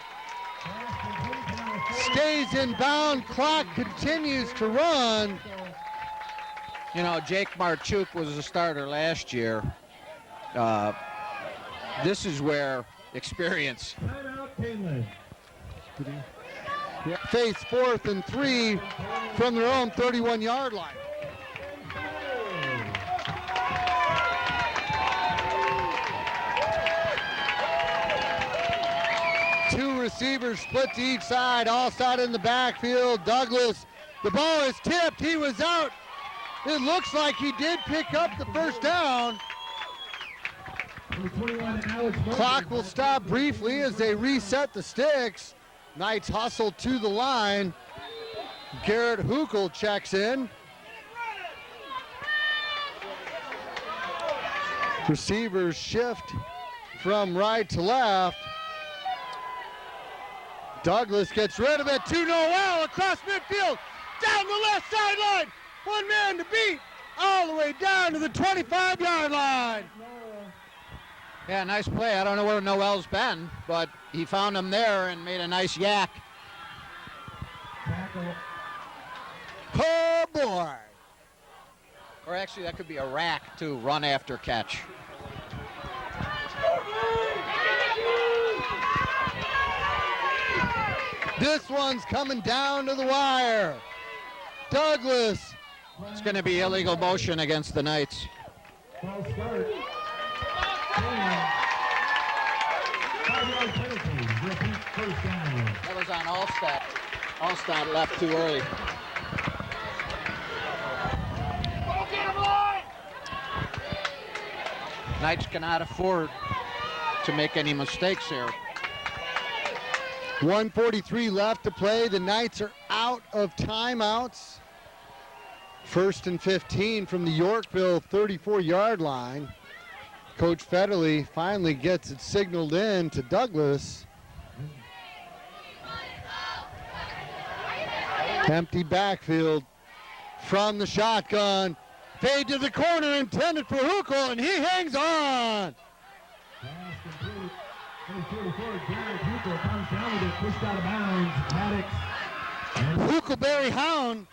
Stays in bound. Clock continues to run. You know, Jake Marchuk was a starter last year. This is where experience. Face 4th and 3 from their own 31-yard line. Two receivers split to each side. Allstott in the backfield. Douglas, the ball is tipped. He was out. It looks like he did pick up the first down. Clock will stop briefly as they reset the sticks. Knights hustle to the line. Garrett Hukel checks in. Receivers shift from right to left. Douglas gets rid of it to Noel across midfield. Down the left sideline. One man to beat. All the way down to the 25-yard line. Yeah, nice play. I don't know where Noel's been, but he found him there and made a nice yak. Oh, boy. Or actually, that could be a rack, too. Run after catch. This one's coming down to the wire. Douglas. It's going to be illegal motion against the Knights. That was on Allstott. Allstott left too early. Knights cannot afford to make any mistakes here. 1:43 left to play. The Knights are out of timeouts. 1st and 15 from the Yorkville 34-yard line. Coach Federley finally gets it signaled in to Douglas. Empty backfield from the shotgun. Fade to the corner intended for Hukel, and he hangs on. Comes down with it, pushed out of bounds. Maddox. Huckleberry Hound.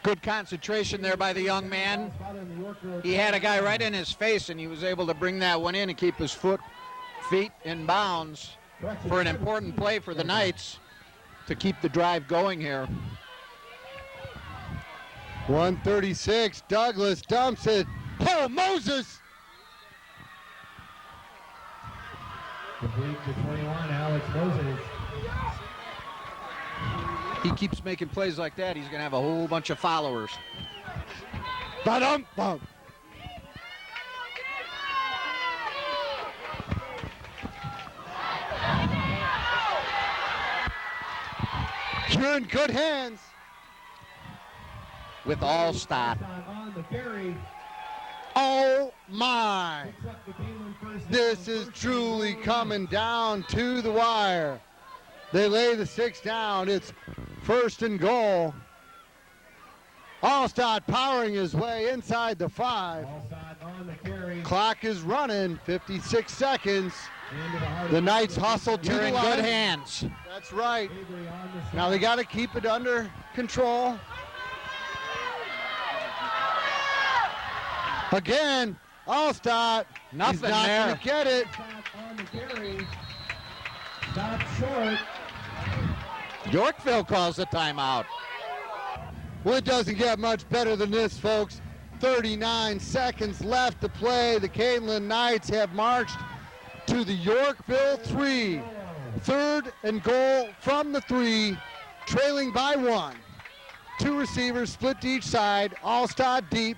Good concentration there by the young man. He had a guy right in his face, and he was able to bring that one in and keep his feet in bounds for an important play for the Knights to keep the drive going here. 136, Douglas dumps it. Oh, Moses! Complete to 21, Alex Moses. He keeps making plays like that, he's going to have a whole bunch of followers. Ba-dum-bum. You're in good hands. With Allstott. On the carry. Oh my. This is truly coming down to the wire. They lay the 6 down. It's 1st and goal. Allstott powering his way inside the 5. On the carry. Clock is running, 56 seconds. The Knights hustle to You're the in line. good hands. That's right. Now they got to keep it under control. Again, Allstott. Nothing He's not there. going to get it. On the carry. Stop short. Yorkville calls the timeout. Well, it doesn't get much better than this, folks. 39 seconds left to play. The Kaneland Knights have marched to the Yorkville 3. 3rd and goal from the 3, trailing by 1. 2 receivers split to each side. Allstott deep.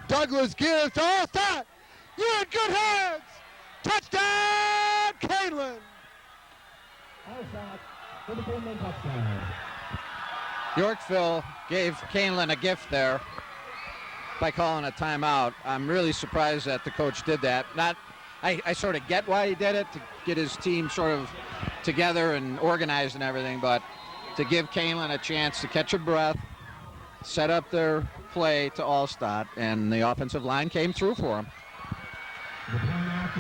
Douglas gives to Allstott. You're in good hands. Touchdown, Kaneland. Allstott for the Kaneland touchdown. Yorkville gave Kaneland a gift there by calling a timeout. I'm really surprised that the coach did that. I sort of get why he did it, to get his team sort of together and organized and everything, but to give Kaneland a chance to catch a breath, set up their play to Allstott, and the offensive line came through for him.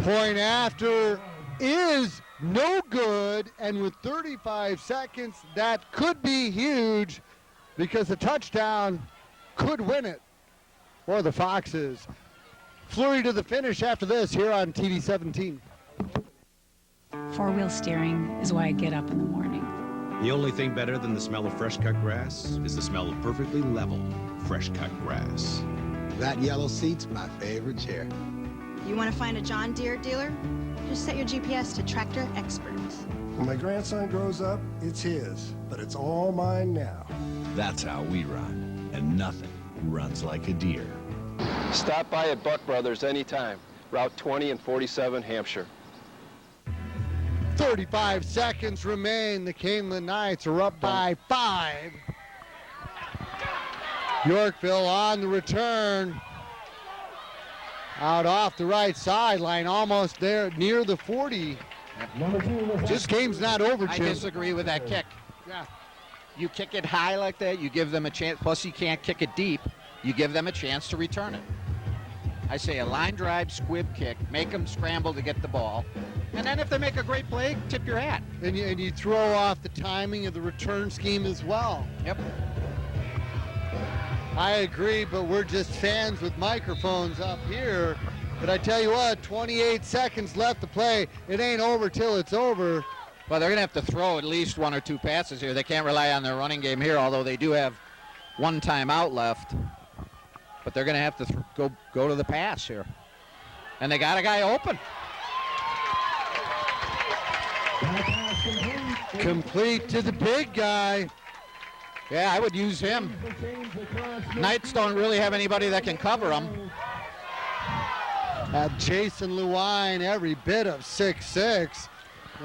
Point after is no good, and with 35 seconds, that could be huge because a touchdown could win it for the Foxes. Flurry to the finish after this here on TV 17. 4-wheel steering is why I get up in the morning. The only thing better than the smell of fresh cut grass is the smell of perfectly level, fresh cut grass. That yellow seat's my favorite chair. You want to find a John Deere dealer? Just set your GPS to Tractor Experts. When my grandson grows up, it's his, but it's all mine now. That's how we run, and nothing runs like a deer. Stop by at Buck Brothers anytime. Route 20 and 47, Hampshire. 35 seconds remain. The Kaneland Knights are up by 5. Yorkville on the return. Out off the right sideline, almost there near the 40. This game's not over, I Jim. disagree with that kick. Yeah. You kick it high like that, you give them a chance. Plus, you can't kick it deep. You give them a chance to return it. I say a line drive, squib kick, make them scramble to get the ball. And then if they make a great play, tip your hat. And you throw off the timing of the return scheme as well. Yep. I agree, but we're just fans with microphones up here. But I tell you what, 28 seconds left to play. It ain't over till it's over. Well, they're going to have to throw at least 1 or 2 passes here. They can't rely on their running game here, although they do have 1 timeout left. But they're going to have to go to the pass here. And they got a guy open. Complete to the big guy. Yeah, I would use him. Knights don't really have anybody that can cover him. Jason Lewine, every bit of 6'6".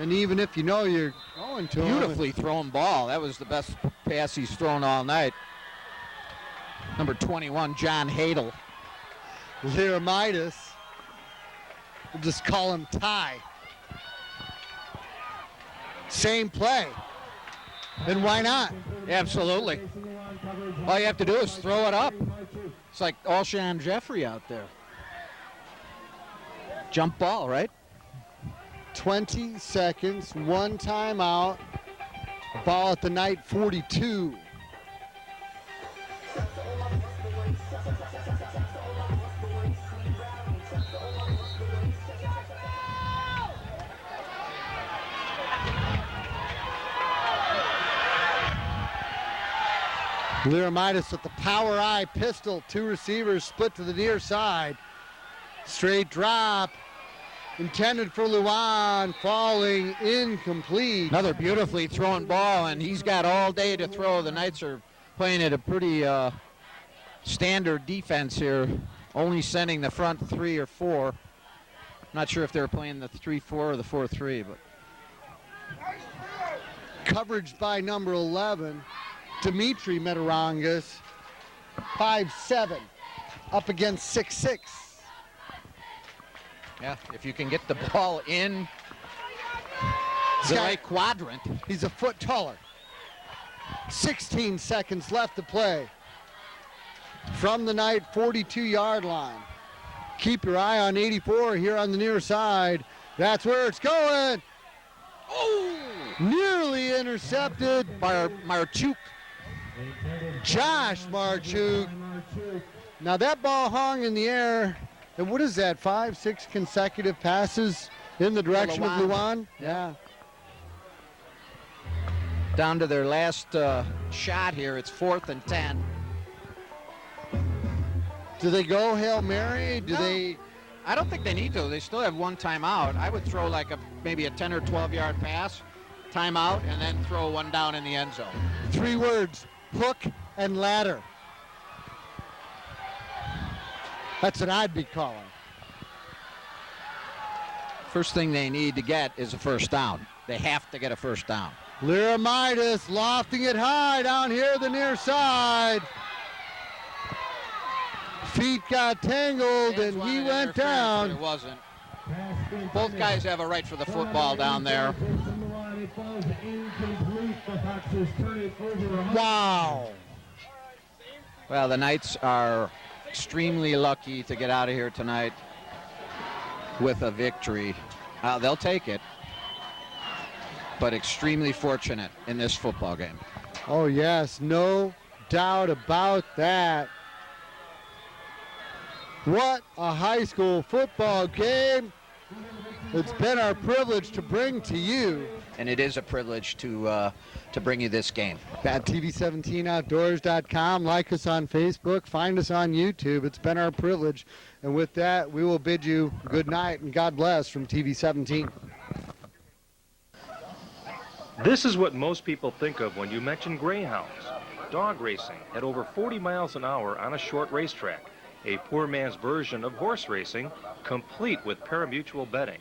And even if you know you're going to him. Beautifully thrown ball. That was the best pass he's thrown all night. Number 21, John Hadel. Lyramidis. We'll just call him Ty. Same play. Then why not? Absolutely. All you have to do is throw it up. It's like Alshon Jeffrey out there. Jump ball, right? 20 seconds, 1 timeout. Ball at the Knight 42. Lyramitis with the power eye pistol. 2 receivers split to the near side. Straight drop. Intended for Luan, falling incomplete. Another beautifully thrown ball, and he's got all day to throw. The Knights are playing at a pretty standard defense here, only sending the front 3 or 4. Not sure if they're playing the 3-4 or the 4-3, but coverage by number 11, Dimitri Metarangas, 5'7", up against 6'6". Yeah, if you can get the ball in the right quadrant. He's a foot taller. 16 seconds left to play. From the Knight 42-yard line. Keep your eye on 84 here on the near side. That's where it's going. Oh! Nearly intercepted by Marchuk. Josh Marchuk. Now that ball hung in the air. And what is that, 5-6 consecutive passes in the direction of Luan? Yeah. Down to their last shot here. It's 4th and 10. Do they go Hail Mary? Do they? I don't think they need to. They still have 1 timeout. I would throw like maybe a 10 or 12-yard pass, timeout, and then throw 1 down in the end zone. 3 words, hook and ladder. That's what I'd be calling. First thing they need to get is a first down. They have to get a first down. Lyramitis lofting it high down here the near side. Feet got tangled and he went down. It wasn't. Both guys have a right for the football down there. Wow. Well, the Knights are extremely lucky to get out of here tonight with a victory. They'll take it, but extremely fortunate in this football game. Oh yes, no doubt about that. What a high school football game. It's been our privilege to bring to you. And it is a privilege to bring you this game. At TV17outdoors.com. Like us on Facebook. Find us on YouTube. It's been our privilege. And with that, we will bid you good night and God bless from TV17. This is what most people think of when you mention greyhounds. Dog racing at over 40 miles an hour on a short racetrack. A poor man's version of horse racing, complete with parimutuel betting.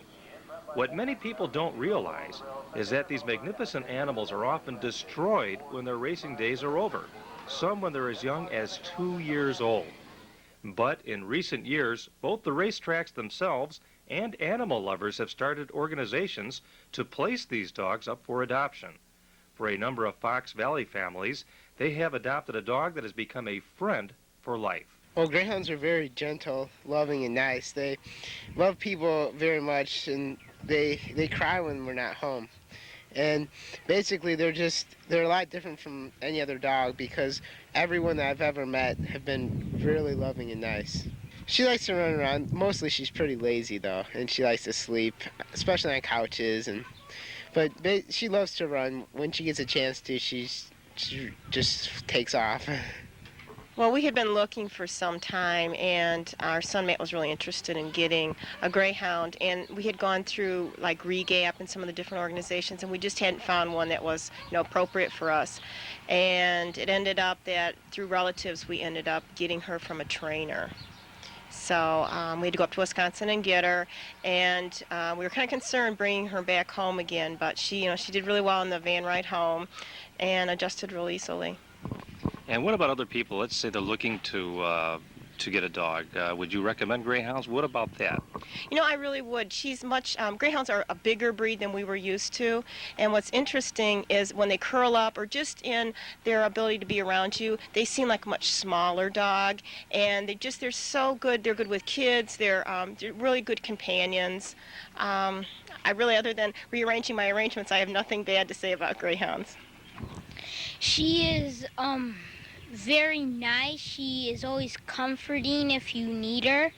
What many people don't realize is that these magnificent animals are often destroyed when their racing days are over, some when they're as young as 2 years old. But in recent years, both the racetracks themselves and animal lovers have started organizations to place these dogs up for adoption. For a number of Fox Valley families, they have adopted a dog that has become a friend for life. Well, greyhounds are very gentle, loving, and nice. They love people very much, and they cry when we're not home. And basically, they're a lot different from any other dog because everyone that I've ever met have been really loving and nice. She likes to run around. Mostly, she's pretty lazy though, and she likes to sleep, especially on couches. But she loves to run. When she gets a chance to, she just takes off. Well, we had been looking for some time, and our son Matt was really interested in getting a greyhound, and we had gone through like Regap and some of the different organizations, and we just hadn't found one that was, appropriate for us. And it ended up that through relatives, we ended up getting her from a trainer. So we had to go up to Wisconsin and get her, and we were kind of concerned bringing her back home again, but she did really well in the van ride home and adjusted real easily. And what about other people? Let's say they're looking to to get a dog. Would you recommend Greyhounds? What about that? You know, I really would. She's much, Greyhounds are a bigger breed than we were used to. And what's interesting is when they curl up or just in their ability to be around you, they seem like a much smaller dog. And they're so good. They're good with kids. They're really good companions. I really, other than rearranging my arrangements, I have nothing bad to say about Greyhounds. She is very nice. She is always comforting if you need her,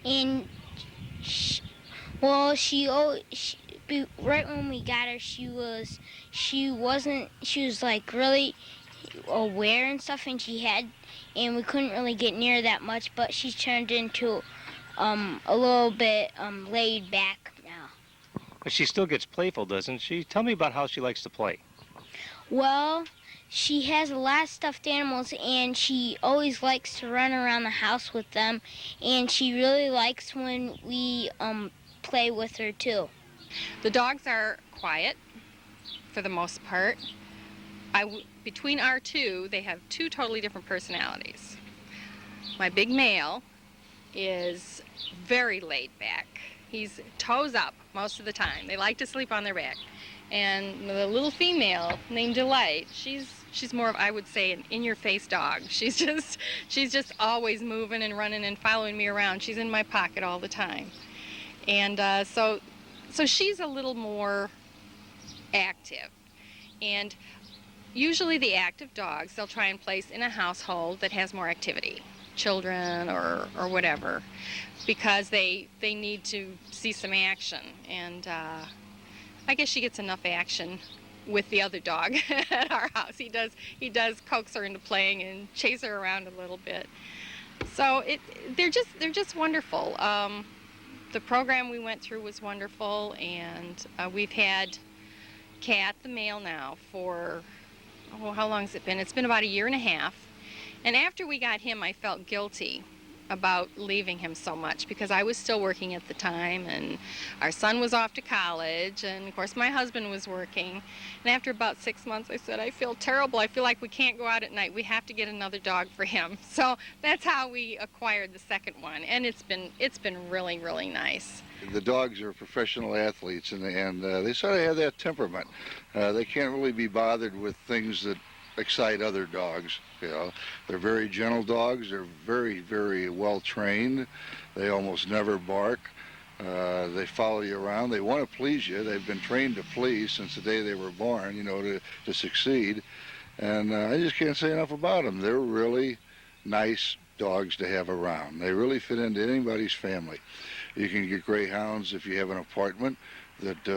and right when we got her, she was like really aware and stuff, and we couldn't really get near that much, but she's turned into a little bit laid back now. But she still gets playful, doesn't she? Tell me about how she likes to play. Well, she has a lot of stuffed animals, and she always likes to run around the house with them, and she really likes when we play with her too. The dogs are quiet for the most part. Between our two, they have two totally different personalities. My big male is very laid back. He's toes up most of the time. They like to sleep on their back. And the little female named Delight, she's more of, I would say, an in-your-face dog. She's just always moving and running and following me around. She's in my pocket all the time. And so she's a little more active. And usually the active dogs, they'll try and place in a household that has more activity, children or whatever, because they need to see some action. And I guess she gets enough action with the other dog at our house. He does coax her into playing and chase her around a little bit. So they're just wonderful. The program we went through was wonderful, and we've had Cat, the male, now for how long has it been? It's been about 1.5 years. And after we got him, I felt guilty about leaving him so much because I was still working at the time, and our son was off to college, and of course my husband was working. And after about 6 months I said, I feel terrible. I feel like we can't go out at night. We have to get another dog for him. So that's how we acquired the second one, and it's been really, really nice. The dogs are professional athletes, and they sort of have that temperament. They can't really be bothered with things that excite other dogs. You know, they're very gentle dogs. They're very, very well trained. They almost never bark. They follow you around. They want to please you. They've been trained to please since the day they were born, you know, to succeed. And I just can't say enough about them. They're really nice dogs to have around. They really fit into anybody's family. You can get Greyhounds if you have an apartment that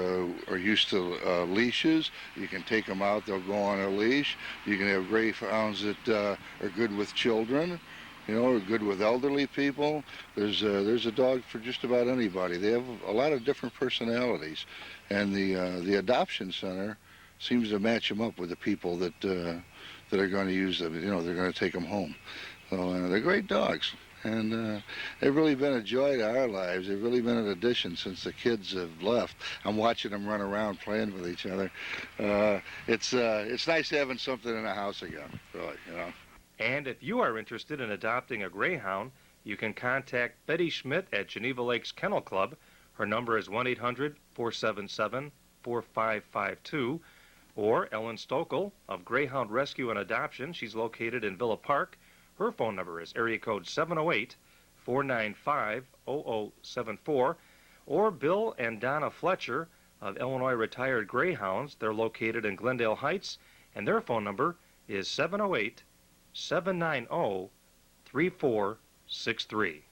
are used to leashes. You can take them out, they'll go on a leash. You can have Greyhounds that are good with children, you know, or good with elderly people. There's a dog for just about anybody. They have a lot of different personalities, and the adoption center seems to match them up with the people that are going to use them. You know, they're going to take them home. So they're great dogs. And they've really been a joy to our lives. They've really been an addition since the kids have left. I'm watching them run around playing with each other. It's nice having something in the house again, really, you know. And if you are interested in adopting a Greyhound, you can contact Betty Schmidt at Geneva Lakes Kennel Club. Her number is 1-800-477-4552. Or Ellen Stokel of Greyhound Rescue and Adoption. She's located in Villa Park. Her phone number is area code 708-495-0074. Or Bill and Donna Fletcher of Illinois Retired Greyhounds. They're located in Glendale Heights, and their phone number is 708-790-3463.